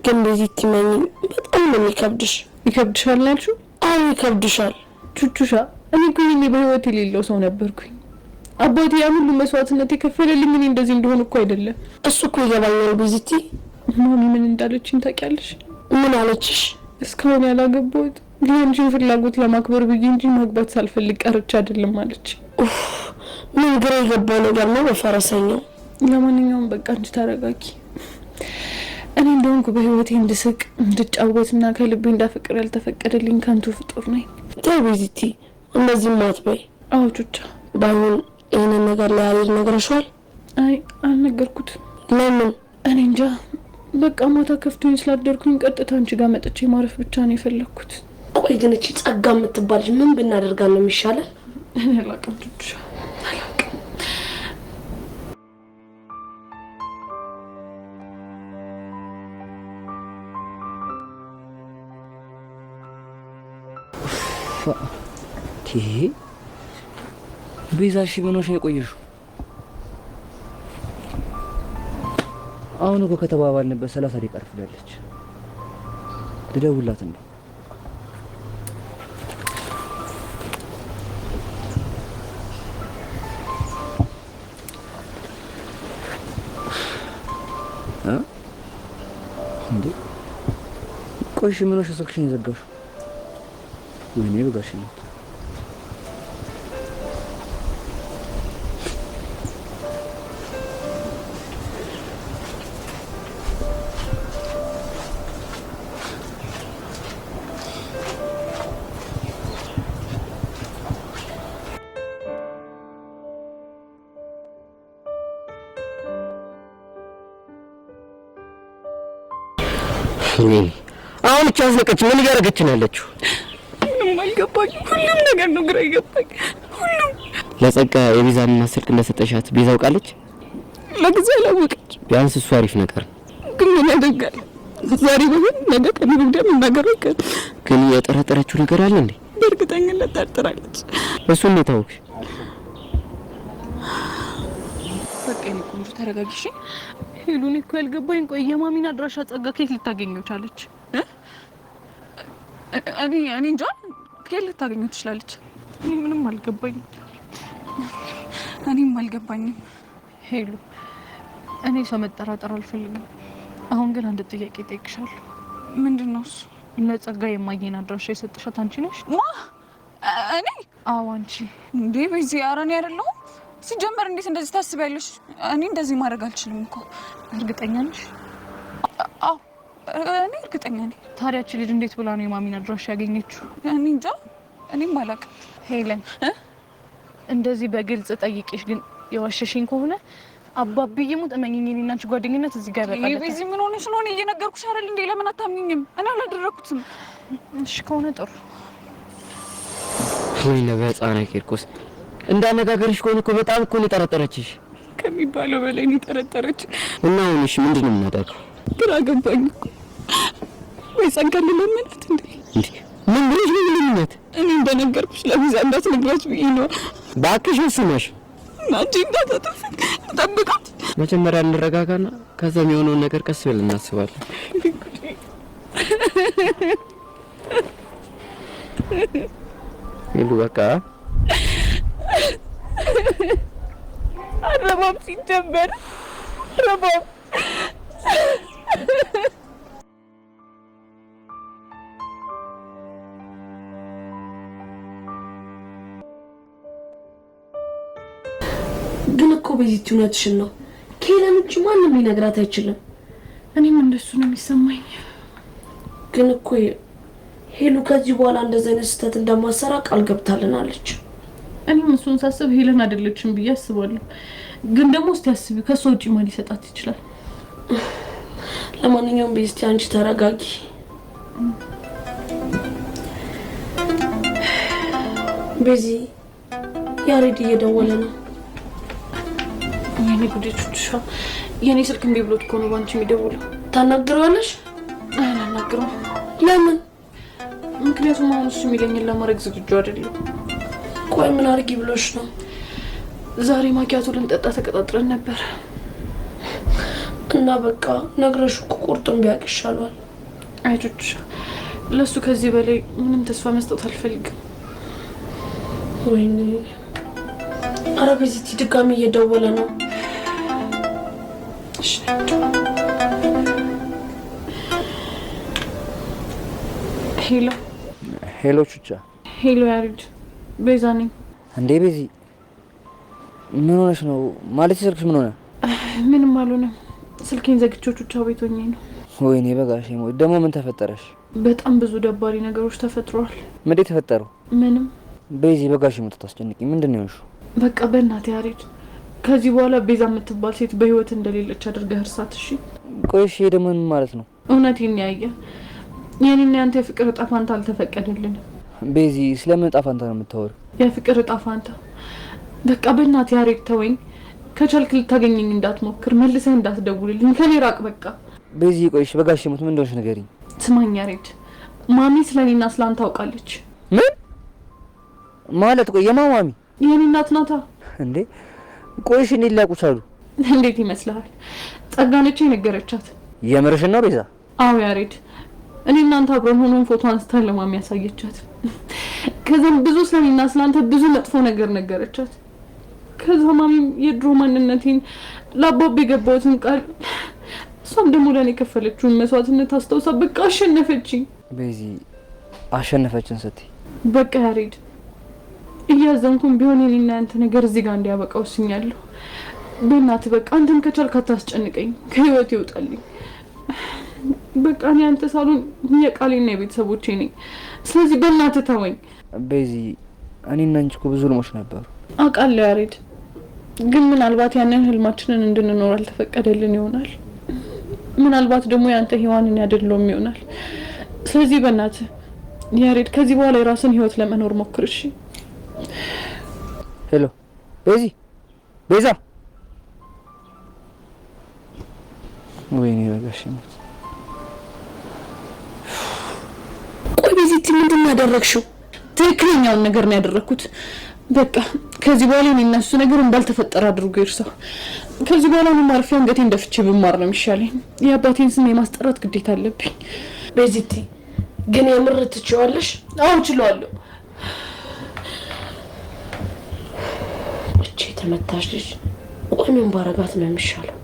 ግን ቤዚቲ ማኝ በጣም ነው የሚከብድሽ። ይከብድሻል ናልሽው? አዎ ይከብድሻል። ቹቹሻ እኔ እኮ ይሄኔ በህይወት የሌለው ሰው ነበርኩኝ። አባቴ ያን ሁሉ መስዋዕትነት የከፈለልኝ እኔ እንደዚህ እንደሆነ እኮ አይደለም። እሱ እኮ ይገባኛል ቤዚቲ። ማሚ ምን እንዳለችኝ ታውቂያለሽ? ምን አለችሽ? እስካሁን ያላገባሁት የአንቺን ፍላጎት ለማክበር ብዬ እንጂ ማግባት ሳልፈልግ ቀርቼ አይደለም አለች። ምን ግራ የገባው ነገር ነው በፈረሰኛው። ለማንኛውም በቃ አንቺ ተረጋጊ። እኔ እንደሆንኩ በህይወቴ እንድስቅ እንድጫወትና ከልቤ እንዳፈቅር ያልተፈቀደልኝ ከንቱ ፍጡር ነኝ። ተይ ቤዚቲ እንደዚህ ማትበይ። አዎ ቹቻ። ባይሆን ይህንን ነገር ለያሬድ ነግረሽዋል? አይ አልነገርኩትም። ለምን? እኔ እንጃ። በቃ ማታ ከፍቶኝ ስላደርኩኝ ቀጥታ አንቺ ጋር መጥቼ ማረፍ ብቻ ነው የፈለግኩት። ቆይ ግን እቺ ጸጋ የምትባል ምን ብናደርጋ ነው የሚሻለው? እኔ አላውቅም ቹቻ አላውቅም። ቤዛሽ ምን ሆነሽ የቆየሽው? አሁን እኮ ከተባባልንበት 30 ደቂቃ አርፍዳለች። ልደውልላት እንዴ? እንዴ ቆይሽ ምን ሆነሽ ስልክሽን የዘጋሽው? ወይኔ በጋሽ ነው። አሁን እቺ አስለቀች ምን እያደረገች ነው ያለችው? ምንም አልገባኝም። ሁሉም ነገር ነው ግራ ይገባኝ። ሁሉም ለጸጋ የቤዛን ስልክ እንደሰጠሻት ቤዛ አውቃለች? ለጊዜው አላወቀች። ቢያንስ እሱ አሪፍ ነገር ግን ምን ያደርጋል? ዛሬ በምን ነገ ከነገ ወዲያ መናገር አይቀር። ግን የጠረጠረችው ነገር አለ እንዴ? በእርግጠኝነት ጠርጥራለች። እሱ እንዴት አወቅሽ? በቃ እኔ ቆንጆ ተረጋግሽ። ሄሉን እኮ ያልገባኝ ቆይ የማሚን አድራሻ ጸጋ ከየት ልታገኘው ቻለች? እኔ እንጃ ከየት ልታገኘው ትችላለች? እኔ ምንም አልገባኝም። እኔም አልገባኝም። ሄሉ እኔ ሰው መጠራጠር አልፈልግም። አሁን ግን አንድ ጥያቄ እጠይቅሻለሁ። ምንድነው እሱ? ለጸጋ የማየን አድራሻ የሰጠሻት አንቺ ነሽ? ማ እኔ? አዎ አንቺ። እንዴ በዚህ ኧረ እኔ አይደለሁም። ሲጀመር እንዴት እንደዚህ ታስቢያለሽ? እኔ እንደዚህ ማድረግ አልችልም እኮ። እርግጠኛ ነሽ? አዎ እኔ እርግጠኛ ነኝ። ታዲያ እቺ ልጅ እንዴት ብላ ነው የማሚን አድራሻ ያገኘችው? እኔ እንጃ። እኔም አላውቅም። ሄለን እንደዚህ በግልጽ ጠይቄሽ ግን የዋሸሽኝ ከሆነ አባብዬ ሙት እመኚኝ፣ እኔና አንቺ ጓደኝነት እዚህ ጋር በቃ። በዚህ ምን ሆነሽ ነው? እኔ እየነገርኩሽ አይደል እንዴ? ለምን አታምኚኝም? እኔ አላደረኩትም። እሺ ከሆነ ጥሩ። ወይ ለበጻና ቂርቆስ እንዳነጋገርሽ ከሆነ እኮ በጣም እኮ ነው የጠረጠረችሽ ከሚባለው በላይ ነው የጠረጠረች። እና አሁንሽ ምንድነው የምናደርገው? ግራ ገባኝ እኮ። ወይ ጸጋ ልለምናት እንዴ? ምን ብለሽ ነው የምለምናት? እኔ እንደነገርኩሽ ለቤዛ እንዳትነግራት ብዬ ነው። እባክሽ ስማሽ አንቺ እንዳታጠፊ ጠብቃት። መጀመሪያ እንረጋጋና ከዛ የሚሆነውን ነገር ቀስ ብለን እናስባለን። ሄሉ በቃ ረባብ ሲጀመር ረባብ ግን እኮ ቤዚቲ እውነትሽን ነው። ከሄለን ውጭ ማንም ሊነግራት አይችልም። እኔም እንደሱ ነው የሚሰማኝ። ግን እኮ ሄሉ ከዚህ በኋላ እንደዚህ አይነት ስህተት እንደማሰራ ቃል ገብታልናለች። እኔም እሱን ሳስብ ሄለን አይደለችም ብዬ አስባለሁ። ግን ደግሞ እስቲ አስቢ ከሷ ውጪ ማን ሊሰጣት ይችላል? ለማንኛውም ቤዚቲ አንቺ ተረጋጊ። ቤዚ ያሬድ እየደወለ ነው። የኔ ጉዴቶች የኔ ስልክ እምቢ ብሎት እኮ ነው ባንቺ የሚደውለው። ታናግረዋለሽ? አላናግረውም። ለምን? ምክንያቱም አሁን እሱ የሚለኝን ለማድረግ ዝግጁ አይደለም። ቆይ ምን አድርጊ ብሎሽ ነው? ዛሬ ማኪያቶ ልንጠጣ ተቀጣጥረን ነበር እና በቃ ነግረሽ እኮ ቁርጡን ቢያውቅ ይሻሏል። አይቶች ለሱ ከዚህ በላይ ምንም ተስፋ መስጠት አልፈልግም። ወይኔ ኧረ ቤዚቲ ድጋሚ እየደወለ ነው። እሺ ሄሎ ሄሎ ቹቻ። ሄሎ ያሬድ፣ ቤዛ ነኝ። እንዴ ቤዚ ምን ሆነሽ ነው? ማለት ስልክሽ ምን ሆነ? ምንም አልሆነም። ስልኬን ዘግቼው ቹቻ ቤት ሆኜ ነው። ወይኔ በጋሽ ሞት። ደግሞ ምን ተፈጠረሽ? በጣም ብዙ ደባሪ ነገሮች ተፈጥረዋል። ምንድን ተፈጠሩ? ምንም። ቤዚ በጋሽ ሞት ታስጨንቂኝ። ምንድን ነው የሆንሽው? በቃ በእናትህ ያሬድ፣ ከዚህ በኋላ ቤዛ የምትባል ሴት በህይወት እንደሌለች አድርገህ እርሳት። እሺ? ቆይ እሺ ደግሞ ምን ማለት ነው? እውነቴን ያየ የኔና ያንተ የፍቅር እጣ ፋንታ አልተፈቀደልንም። ቤዚ ስለምን እጣ ፋንታ ነው የምታወሪው? የፍቅር እጣ ፋንታ። በቃ በእናትህ ያሬድ ተወኝ። ከቻልክ ልታገኘኝ እንዳትሞክር፣ መልሰህ እንዳትደውልልኝ፣ ከኔ ራቅ በቃ። ቤዚ ቆይ እሺ በጋሽ ሞት ምን እንደሆነሽ ንገሪኝ። ስማኝ ያሬድ፣ ማሚ ስለኔና ስላንተ ታውቃለች። ምን ማለት? ቆይ የማማሚ የኔ እናት ናታ እንዴ? ቆይ እሺ እንዴት ሊያውቁ ቻሉ? እንዴት ይመስልሃል? ጸጋነች የነገረቻት። የምርሽን ነው ቤዛ? አዎ ያሬድ፣ እኔ እናንተ አብረን ሆኖን ፎቶ አንስታን ለማሚ ያሳየቻት። ከዛም ብዙ ስለኔና ስላንተ ብዙ መጥፎ ነገር ነገረቻት። ከዛ ማሚም የድሮ ማንነቴን ለአባቤ የገባሁትን ቃል እሷም ደግሞ ለኔ የከፈለችውን መስዋዕትነት አስታውሳ በቃ አሸነፈችኝ። ቤዚ አሸነፈችን ስትይ? በቃ ያሬድ እያዘንኩም ቢሆን የኔና ያንተ ነገር እዚህ ጋር እንዲያበቃ ወስኛለሁ። በእናትህ በቃ አንተም ከቻልክ አታስጨንቀኝ፣ ከህይወት ይውጣልኝ። በቃ እኔ አንተ ሳሉን የቃሌና የቤተሰቦቼ ነኝ። ስለዚህ በእናትህ ተወኝ። ቤዚ እኔና አንቺ እኮ ብዙ ህልሞች ነበሩ። አውቃለሁ ያሬድ፣ ግን ምናልባት ያንን ህልማችንን እንድንኖር አልተፈቀደልን ይሆናል። ምናልባት ደግሞ ያንተ ህይዋንን ያደለውም ይሆናል። ስለዚህ በእናትህ ያሬድ ከዚህ በኋላ የራስን ህይወት ለመኖር ሞክር። እሺ? ሄሎ ቤዚ፣ ቤዛ። ወይኔ በጋሽ ሞት። ቆይ ቤዚቲ ምንድን ያደረግሽው? ትክክለኛውን ነገር ነው ያደረኩት። በቃ ከዚህ በኋላ እኔ እና እሱ ነገር እንዳልተፈጠረ አድርጎ ይርሳው። ከዚህ በኋላ ነው ማርፊያ አንገቴ እንደፍቼ ብማር ነው የሚሻለኝ። የአባቴን ስም የማስጠራት ግዴታ አለብኝ። ቤዚቲ ግን የምር ትችዋለሽ? አዎ እችላለሁ። እቺ ተመታሽ ልጅ ቆይ ምን ባረጋት ነው የሚሻለው?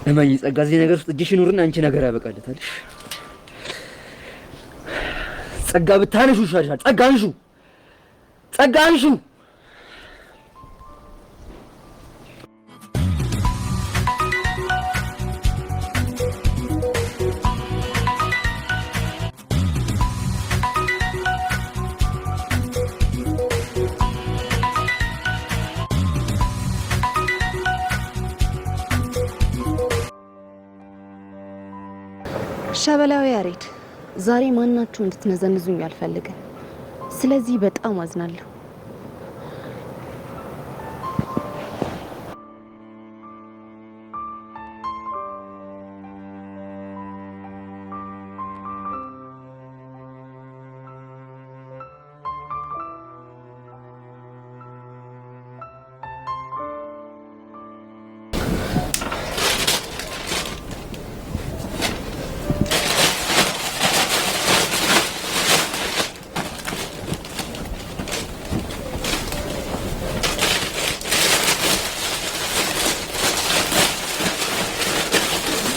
እመኝ ጸጋ፣ እዚህ ነገር ውስጥ እጅሽ ኑርና አንቺ ነገር ያበቃለታል። ጸጋ ብታነሹ ይሻልሻል። ጸጋ አንሹ፣ ጸጋ አንሹ። ሸበላው ያሬድ፣ ዛሬ ማናችሁ እንድትነዘንዙኝ አልፈልግም። ስለዚህ በጣም አዝናለሁ።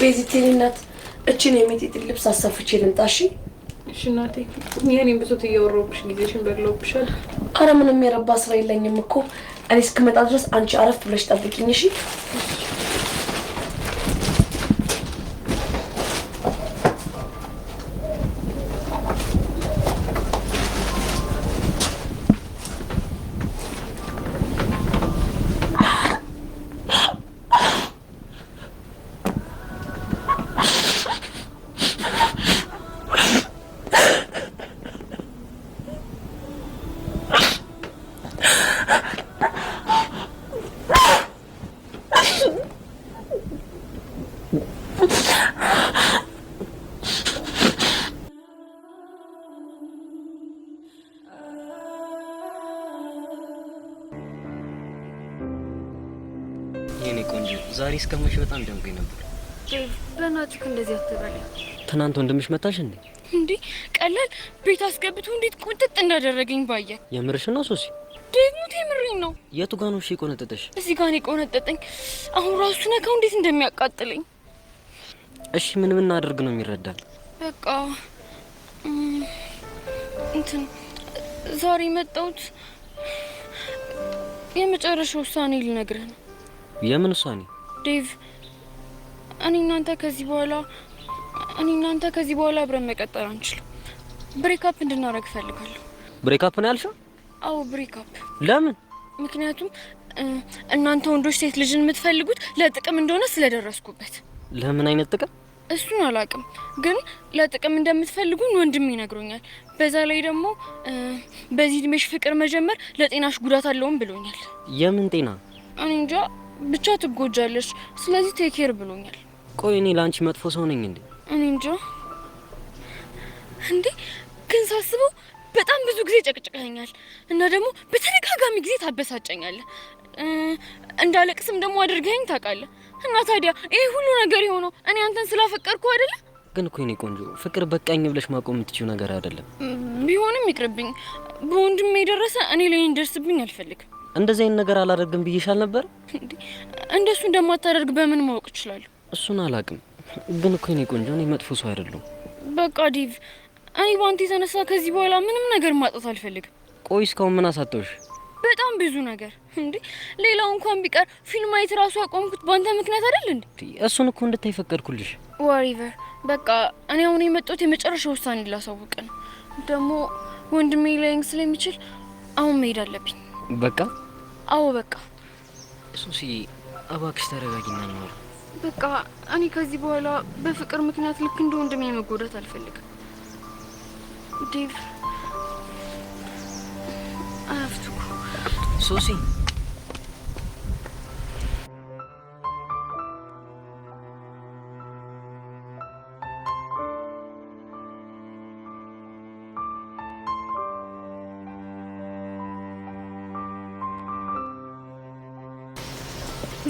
ቤዚቲናት እቺን የሚጢጥ ልብስ አሰፍቼ ልምጣሽ? እሺ እናቴ፣ የኔን ብሶት እያወራሁብሽ ጊዜሽን በግለውብሻል። አረ ምንም የረባ ስራ የለኝም እኮ እኔ እስክመጣ ድረስ አንቺ አረፍ ብለሽ ጠብቂኝ። እሺ? የኔ ቆንጆ ዛሬ እስከመሽ በጣም ደምቆኝ ነበር። በእናትህ እንደዚህ አትበል። ትናንት ወንድምሽ መታሽ እንዴ? እንዴ ቀላል ቤት አስገብቶ እንዴት ቁጥጥ እንዳደረገኝ ባየ። የምርሽ ነው ሶሲ? ደግሞ ተምሪኝ ነው። የቱ ጋር ነው እሺ የቆነጠጠሽ? እዚህ ጋር ነው የቆነጠጠኝ። አሁን ራሱ ነካው እንዴት እንደሚያቃጥለኝ። እሺ ምን አድርግ ነው የሚረዳል? በቃ እንትን ዛሬ መጣሁት የመጨረሻ ውሳኔ ልነግርህ ነው። የምን ውሳኔ? ዴቭ እኔ እናንተ ከዚህ በኋላ አብረን መቀጠል አንችልም። ብሬክአፕ እንድናረግ እፈልጋለሁ። ብሬክአፕ ነው ያልሽው? አዎ ብሬክአፕ። ለምን? ምክንያቱም እናንተ ወንዶች ሴት ልጅን የምትፈልጉት ለጥቅም እንደሆነ ስለደረስኩበት። ለምን አይነት ጥቅም? እሱን አላውቅም፣ ግን ለጥቅም እንደምትፈልጉን ወንድሜ ይነግሮኛል። በዛ ላይ ደግሞ በዚህ እድሜሽ ፍቅር መጀመር ለጤናሽ ጉዳት አለውም ብሎኛል። የምን ጤና? እኔ እንጃ ብቻ ትጎጃለሽ፣ ስለዚህ ቴክ ኬር ብሎኛል። ቆይ እኔ ላንቺ መጥፎ ሰው ነኝ እንዴ? እኔ እንጃ እንዴ፣ ግን ሳስበው በጣም ብዙ ጊዜ ጨቅጭቀኛል እና ደግሞ በተደጋጋሚ ጊዜ ታበሳጨኛለህ። እንዳለቅስም ደግሞ አድርገኸኝ ታውቃለህ። እና ታዲያ ይሄ ሁሉ ነገር የሆነው እኔ አንተን ስላፈቀርኩ አይደለ? ግን እኮ የኔ ቆንጆ ፍቅር በቃኝ ብለሽ ማቆም የምትችይው ነገር አይደለም። ቢሆንም ይቅርብኝ። በወንድሜ የደረሰ እኔ ላይ እንደርስብኝ አልፈልግም። እንደዚህ አይነት ነገር አላደርግም ብዬሻል ነበር። እንደሱ እንደማታደርግ በምን ማወቅ እችላለሁ? እሱን አላውቅም። ግን እኮ የኔ ቆንጆ እኔ መጥፎ ሰው አይደለሁም። በቃ ዲቭ፣ እኔ ባንተ የተነሳ ከዚህ በኋላ ምንም ነገር ማጣት አልፈልግም። ቆይ እስካሁን ምን አሳጠውሽ? በጣም ብዙ ነገር እንዴ። ሌላው እንኳን ቢቀር ፊልም ማየት ራሱ ያቆምኩት ባንተ ምክንያት አይደል እንዴ? እሱን እኮ እንድታይ ፈቀድኩልሽ። ዋሪቨር በቃ እኔ አሁን የመጣሁት የመጨረሻ ውሳኔ ላሳውቅ ነው። ደግሞ ወንድሜ ላይንግ ስለሚችል አሁን መሄድ አለብኝ። በቃ አዎ በቃ። ሱሲ እባክሽ ተረጋጊና እናውራ። በቃ እኔ ከዚህ በኋላ በፍቅር ምክንያት ልክ እንደ ወንድሜ መጎዳት አልፈልግም። ዴቭ አፍቱ ሱሲ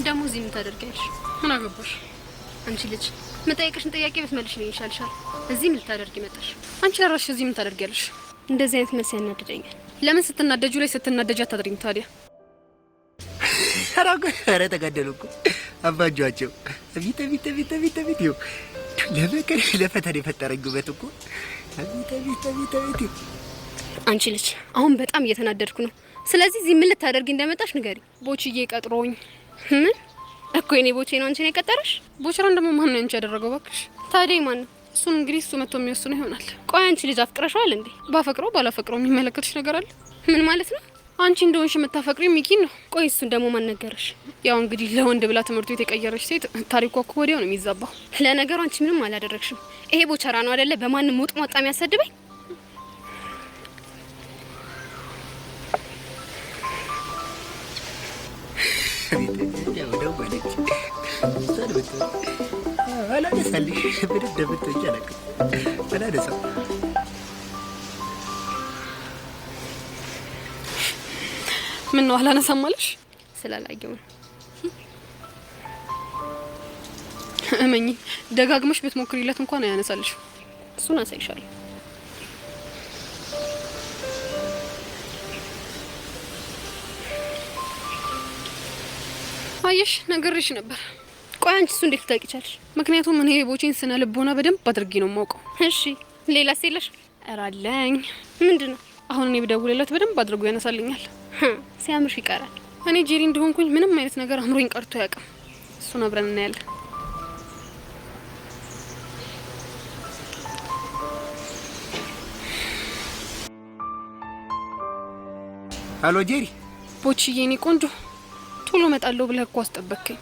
ደሞ እዚህ ምን ታደርጊያለሽ? ምን አገባሽ? አንቺ ልጅ መጠየቅሽን ጥያቄ ብትመልሽልኝ ይሻልሻል። እዚህ ምን ልታደርጊ መጣሽ? አንቺ ራስሽ እዚህ ምን ታደርጊያለሽ? እንደዚህ አይነት መልስ ያናድደኛል። ለምን ስትናደጁ ላይ ስትናደጂ አታድሪም ታዲያ? ኧረ ተጋደሉ እኮ አባጇቸው። አቤት አቤት አቤት አቤት አቤት! ይኸው ለመከረ ለፈተና የፈጠረኝ ውበት እኮ አቤት አቤት አቤት አቤት! አንቺ ልጅ አሁን በጣም እየተናደድኩ ነው። ስለዚህ እዚህ ምን ልታደርጊ እንደመጣሽ ንገሪ። ቦችዬ ቀጥሮኝ። ምን እኮ የኔ ቦቼ ነው አንቺ ነው የቀጠረሽ? ቦችራን ደግሞ ማን ነው አንቺ ያደረገው? እባክሽ ታዲያ ማን ነው? እሱን እንግዲህ እሱ መጥቶ የሚወስነው ይሆናል። ቆይ አንቺ ልጅ አፍቅረሽዋል እንዴ? ባፈቅረው ባላፈቅረው የሚመለከትሽ ነገር አለ? ምን ማለት ነው? አንቺ እንደሆንሽ የምታፈቅሪው ሚኪን ነው። ቆይ እሱን ደግሞ ማን ነገረሽ? ያው እንግዲህ ለወንድ ብላ ትምህርቱ የተቀየረች ሴት ታሪኳ እኮ ወዲያው ነው የሚዛባው። ለነገሩ አንቺ ምንም አላደረግሽም። ይሄ ቦቸራ ነው አይደለ በማንም ሞጥ ሟጣ የሚያሰድበኝ? ምን ነው አላነሳም አለሽ? ስላላየው ነው። እመኚ ደጋግመሽ ብትሞክሪለት እንኳን አያነሳልሽ። እሱን አሳይሻለሁ። አየሽ ነገርሽ ነበር። ቆይ አንቺ እሱ እንዴት ታውቂ ቻልሽ? ምክንያቱም እኔ ቦቼን ስነ ልቦና በደንብ አድርጌ ነው የማውቀው። እሺ ሌላስ የለሽ? ኧረ አለኝ። ምንድነው? አሁን እኔ ብደውልለት በደንብ አድርጎ ያነሳልኛል። ሲያምርሽ ይቀራል። እኔ ጄሪ እንደሆንኩኝ ምንም አይነት ነገር አምሮኝ ቀርቶ ያውቅም። እሱን አብረን እናያለን። አሎ ጄሪ። ቦችዬ እኔ ቆንጆ ቶሎ እመጣለሁ ብለህ እኮ አስጠበቅከኝ።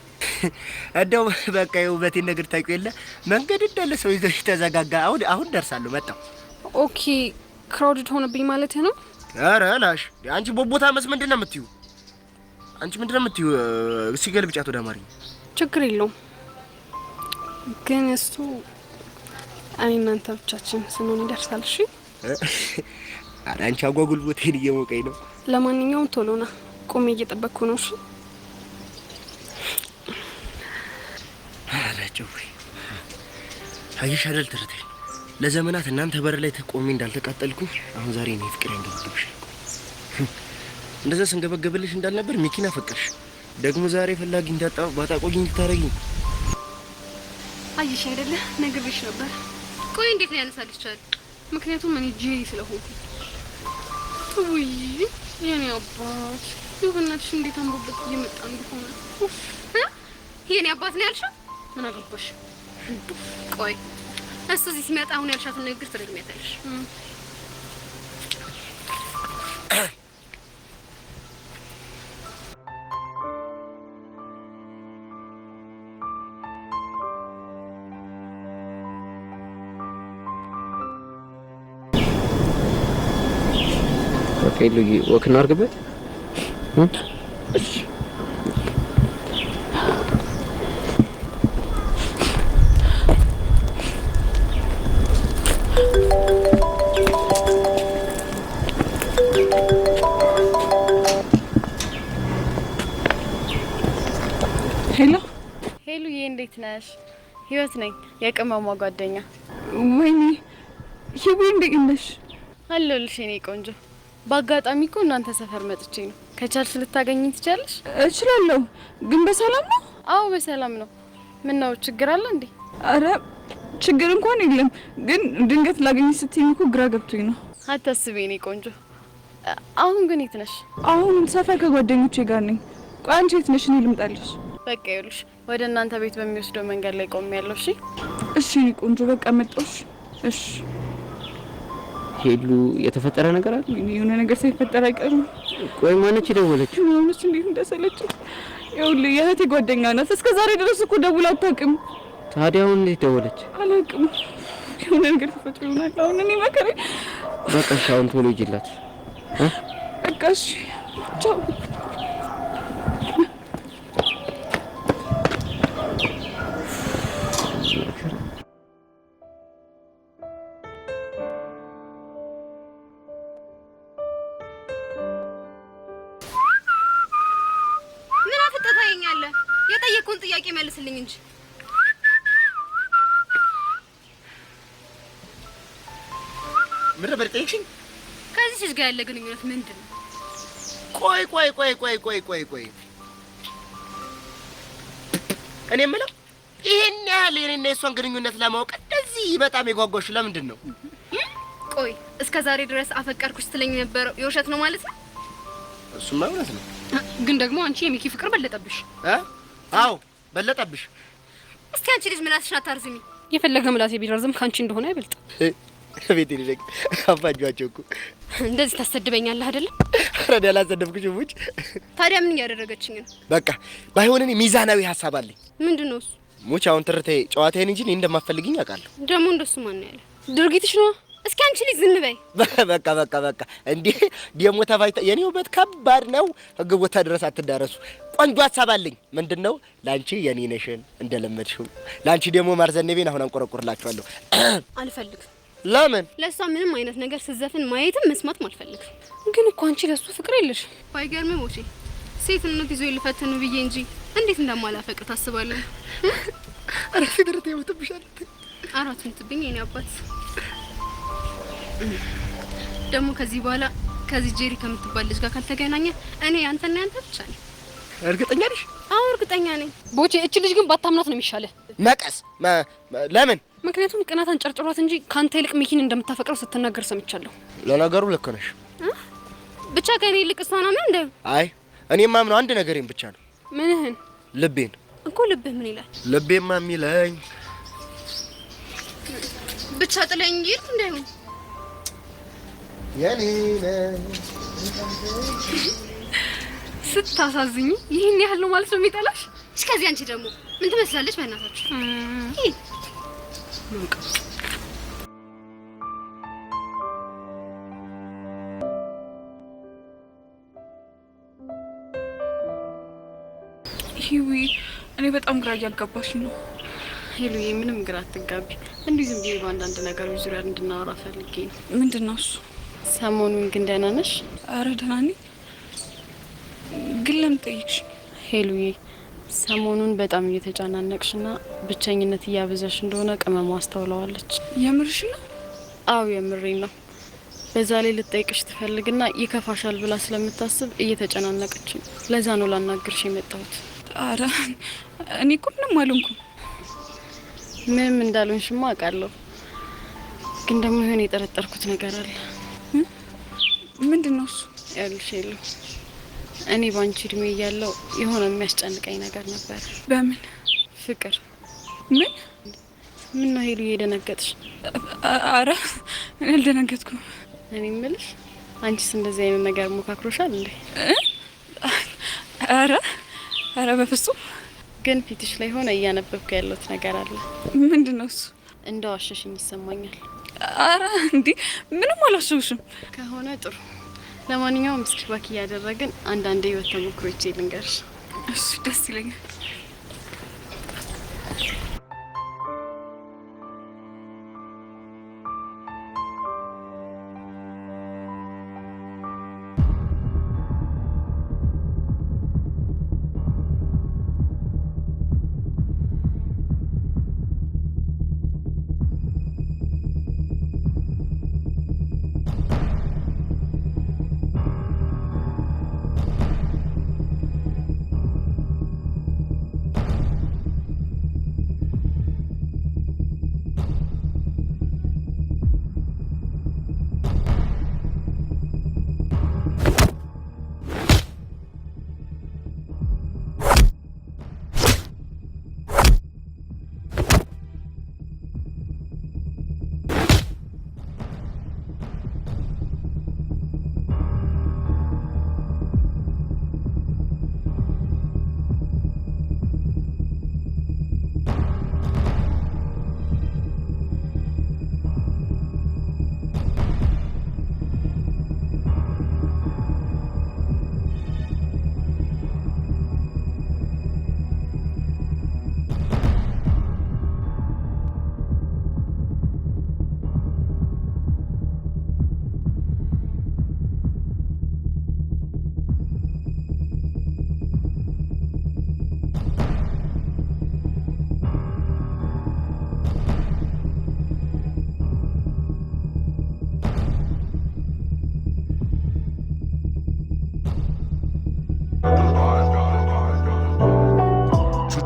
እንደው በቃ የውበቴን ነገር ታውቂው የለ መንገድ እንዳለ ሰው ይዘሽ ተዘጋጋ። አሁን ደርሳለሁ። መጣሁ። ኦኬ ክራውድድ ሆነብኝ ማለት ነው? ኧረ ላሽ አንቺ ቦቦታ መስ ምንድነው የምትዩ? አንቺ ምንድነው የምትዩ? ሲገልብጫት ወደ አማርኛ። ችግር የለውም ግን እሱ እኔ እናንተ ብቻችን ስንሆን ይደርሳል። እሺ ኧረ አንቺ አጓጉል ቦቴን እየሞቀኝ ነው። ለማንኛውም ቶሎ ና፣ ቆሜ እየጠበቅኩ ነው። እሺ ኧረ ጭውይ አየሽ አይደል ትርቴ፣ ለዘመናት እናንተ በር ላይ ተቆሜ እንዳልተቃጠልኩኝ አሁን ዛሬ እኔ ፍቅር ያንገበግብሽ። እንደዛ ስንገበገብልሽ እንዳልነበር ሚኪና ፈቀርሽ። ደግሞ ዛሬ ፈላጊ እንዳጣው ባጣቆኝ ልታረጊኝ። አየሽ አይደለ ነግሬሽ ነበር። ቆይ እንዴት ነው ያነሳልሽ ይችላል? ምክንያቱም እኔ ጄሪ ስለሆንኩ። ውይ የኔ አባት ይሁንልሽ፣ እንዴት አምሮበት እየመጣ እንደሆነ። የኔ አባት ነው ያልሽው? ምን አገባሽ? ቆይ እሱ እዚህ ሲመጣ አሁን ያልሻትን ንግግር ትደግሚያታለሽ። ኦኬ ሉጊ ወክ እናርግበት። እሺ ሄሎ ሄሉዬ፣ እንዴት ነሽ? ህይወት ነኝ፣ የቅመሟ ጓደኛ። ወይኔ ሂዊ፣ እንዴት ነሽ? አለሁልሽ የኔ ቆንጆ። በአጋጣሚ እኮ እናንተ ሰፈር መጥቼ ነው። ከቻልሽ ልታገኚኝ ትችያለሽ? እችላለሁ። ግን በሰላም ነው? አዎ በሰላም ነው። ምን ነው ችግር አለ እንዴ? አረ ችግር እንኳን የለም፣ ግን ድንገት ላገኝ ስትይኝ እኮ ግራ ገብቶኝ ነው። አታስቢ የኔ ቆንጆ። አሁን ግን የት ነሽ? አሁን ሰፈር ከጓደኞቼ ጋር ነኝ። ቆይ አንቺ የት ነሽ? እኔ ልምጣልሽ? በቃ ይኸውልሽ ወደ እናንተ ቤት በሚወስደው መንገድ ላይ ቆሜያለሁ። እሺ እሺ ቆንጆ፣ በቃ መጣሽ። እሺ ሄሉ፣ የተፈጠረ ነገር አለ? የሆነ ነገር ሳይፈጠር አይቀርም። ቆይ ማነች የደወለችው? ምንስ እንዴት እንደሰለችኝ። ይኸውልህ የእህቴ ጓደኛ ናት። እስከ ዛሬ ድረስ እኮ ደውላ አታውቅም። ታዲያ አሁን እንዴት ደወለች? አላውቅም። የሆነ ነገር ተፈጥሮ ይሆናል። አሁን እኔ መከረ። በቃ እሺ፣ አሁን ቶሎ ሂጂላት። በቃ እሺ፣ ቻው። ምን አፍጥታኛለህ? የጠየቁን ጥያቄ መልስልኝ እንጂ። ምን ነበር ጠይቅሽኝ? ከዚህ ልጅ ጋር ያለ ግንኙነት ምንድን ነው? ቆይ እኔ የምለው ይሄን ያህል የኔና የሷን ግንኙነት ለማወቅ እንደዚህ በጣም የጓጓሽ ለምንድን ነው? ቆይ እስከ ዛሬ ድረስ አፈቀርኩሽ ስትለኝ የነበረው የውሸት ነው ማለት ነው? እሱማ እውነት ነው። ግን ደግሞ አንቺ የሚኪ ፍቅር በለጠብሽ። አዎ በለጠብሽ። እስኪ አንቺ ልጅ ምላስሽን አታርዝሚ። የፈለገ ምላሴ ቢረዝም ካንቺ እንደሆነ አይበልጥ። ቤት ይልቅ አፋጇቸው እኮ እንደዚህ ታሰድበኛለህ አይደል? አረ ያላሰደብኩሽ ሙጭ። ታዲያ ምን ያደረገችኝ ነው? በቃ ባይሆን እኔ ሚዛናዊ ሀሳብ አለኝ። ምንድነው እሱ? ሙጭ አሁን ትርቴ ጨዋታዬን እንጂ እኔ እንደማፈልግኝ አውቃለሁ። ደግሞ እንደሱ ማን ነው ያለ? ድርጊትሽ ነው። እስኪ አንቺ ልጅ ዝም በይ። በቃ እንዴ ደሞ ተባይታ የኔ ውበት ከባድ ነው። ህግ ቦታ ድረስ አትዳረሱ። ቆንጆ ሀሳብ አለኝ። ምንድነው? ላንቺ የኔ ነሽን እንደለመድሽው፣ ላንቺ ደሞ ማርዘነቤን አሁን አንቆረቆርላችኋለሁ። አልፈልግም። ለምን? ለሷ ምንም አይነት ነገር ስዘፍን ማየትም መስማትም አልፈልግም። ግን እኮ አንቺ ለሱ ፍቅር የለሽ። ባይገርምም ወጪ ሴትነት ይዞ ይልፈተኑ ብዬ እንጂ እንዴት እንደማላፈቅር ታስባለህ? አረፍ ድርት ይወጥብሻል። አራት ምትብኝ የኔ አባት። ደግሞ ከዚህ በኋላ ከዚህ ጄሪ ከምትባል ልጅ ጋር ካልተገናኘ እኔ አንተና ያንተ ብቻ ነኝ። እርግጠኛ ነሽ? አዎ እርግጠኛ ነኝ። ቦቼ እቺ ልጅ ግን ባታምናት ነው የሚሻለው። መቀስ ለምን? ምክንያቱም ቅናት አንጨርጭሯት እንጂ ካንተ ይልቅ ሚኪን እንደምታፈቅረው ስትናገር ሰምቻለሁ። ለነገሩ ልክ ነሽ። ብቻ ከኔ ይልቅ እሷ ነው ምን እንደ አይ እኔማ ማምነው አንድ ነገሬን ብቻ ነው። ምንህን? ልቤን እኮ ልብህ ምን ይላል? ልቤማ የሚለኝ ብቻ ጥለኝ ይልክ እንዳይሆን የኔ ስታሳዝኝ። ይሄን ያህል ነው ማለት ነው የሚጠላሽ? እስከዚህ አንቺ ደግሞ ምን ትመስላለች በእናታችሁ? ሂዊ፣ እኔ በጣም ግራ እያጋባሽ ነው። ሄሉዬ ምንም ግራ አትጋቢ። እንዲሁ ዝም ብዬ በአንዳንድ ነገሮች ዙሪያ እንድናወራ ፈልጌ ነው። ምንድነው እሱ? ሰሞኑን ግን ደህና ነሽ? አረ ደህና ነኝ። ግን ለምን ጠይቅሽ? ሄሉዬ ሰሞኑን በጣም እየተጨናነቅሽና ብቸኝነት እያበዛሽ እንደሆነ ቅመሟ አስተውለዋለች። የምርሽ ነው? አዎ የምሬን ነው። በዛ ላይ ልጠይቅሽ ትፈልግና ይከፋሻል ብላ ስለምታስብ እየተጨናነቀች ነው። ለዛ ነው ላናግርሽ የመጣሁት። አረ እኔ እኮ ምንም አልሆንኩም። ምንም እንዳልሆንሽማ አውቃለሁ። ግን ደግሞ የሆነ የጠረጠርኩት ነገር አለ። ምንድነው እሱ? ያልሽ ሄሉ እኔ ባንቺ እድሜ እያለሁ የሆነ የሚያስጨንቀኝ ነገር ነበር። በምን? ፍቅር። ምን? ምን ነው ሄሉ የደነገጥሽ? አረ እኔ አልደነገጥኩም። እኔ እምልሽ አንቺስ እንደዚህ አይነት ነገር ሞካክሮሻል እንዴ? አረ በፍጹም። ግን ፊትሽ ላይ ሆነ እያነበብኩ ያለሁት ነገር አለ። ምንድነው እሱ? እንደዋሸሽኝ ይሰማኛል። አረ እንዴ ምንም አላሸውሽም። ከሆነ ጥሩ። ለማንኛውም እስኪ ባክ እያደረግን አንዳንድ ህይወት ተሞክሮች ልንገርሽ። እሺ ደስ ይለኛል።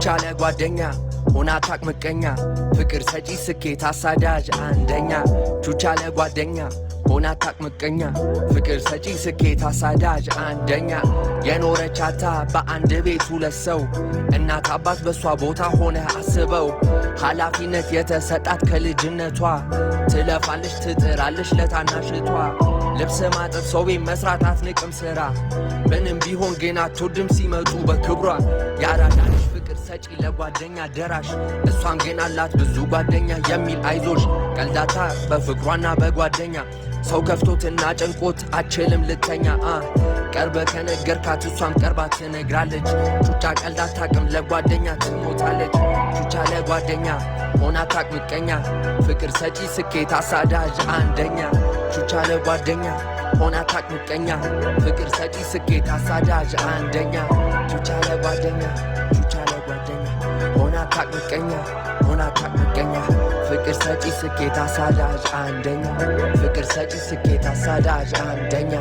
ቻለ ጓደኛ ሆና ታቅ ምቀኛ ፍቅር ሰጪ ስኬት አሳዳጅ አንደኛ ቹቻለ ጓደኛ ሆና ታቅ ምቀኛ ፍቅር ሰጪ ስኬት አሳዳጅ አንደኛ የኖረቻታ በአንድ ቤት ሁለት ሰው እናት አባት በሷ ቦታ ሆነ አስበው ኃላፊነት የተሰጣት ከልጅነቷ ትለፋለች ትጥራለች ለታናሽቷ ልብስ ማጠብ ሰው ቤት መስራት አትንቅም ስራ ምንም ቢሆን ግን አትወድም ሲመጡ በክብሯ ያራዳልሽ ፍቅር ሰጪ ለጓደኛ ደራሽ እሷን ግን አላት ብዙ ጓደኛ የሚል አይዞሽ ቀልዳታ በፍቅሯና በጓደኛ ሰው ከፍቶትና ጨንቆት አችልም ልተኛ ቀርበ ከነገርካት እሷም ቀርባ ትነግራለች ቹቻ ቀልድ አታቅም ለጓደኛ ትሞታለች ቹቻ ለጓደኛ ሆና ታቅ ምቀኛ ፍቅር ሰጪ ስኬት አሳዳጅ አንደኛ ቹቻ ለጓደኛ ሆና ታቅ ምቀኛ ፍቅር ሰጪ ስኬት አሳዳጅ አንደኛ ቹቻ ለጓደኛ ሆና ታቅ ምቀኛ ሆና ታቅ ምቀኛ ፍቅር ሰጪ ስኬት አሳዳጅ አንደኛ ፍቅር ሰጪ ስኬት አሳዳጅ አንደኛ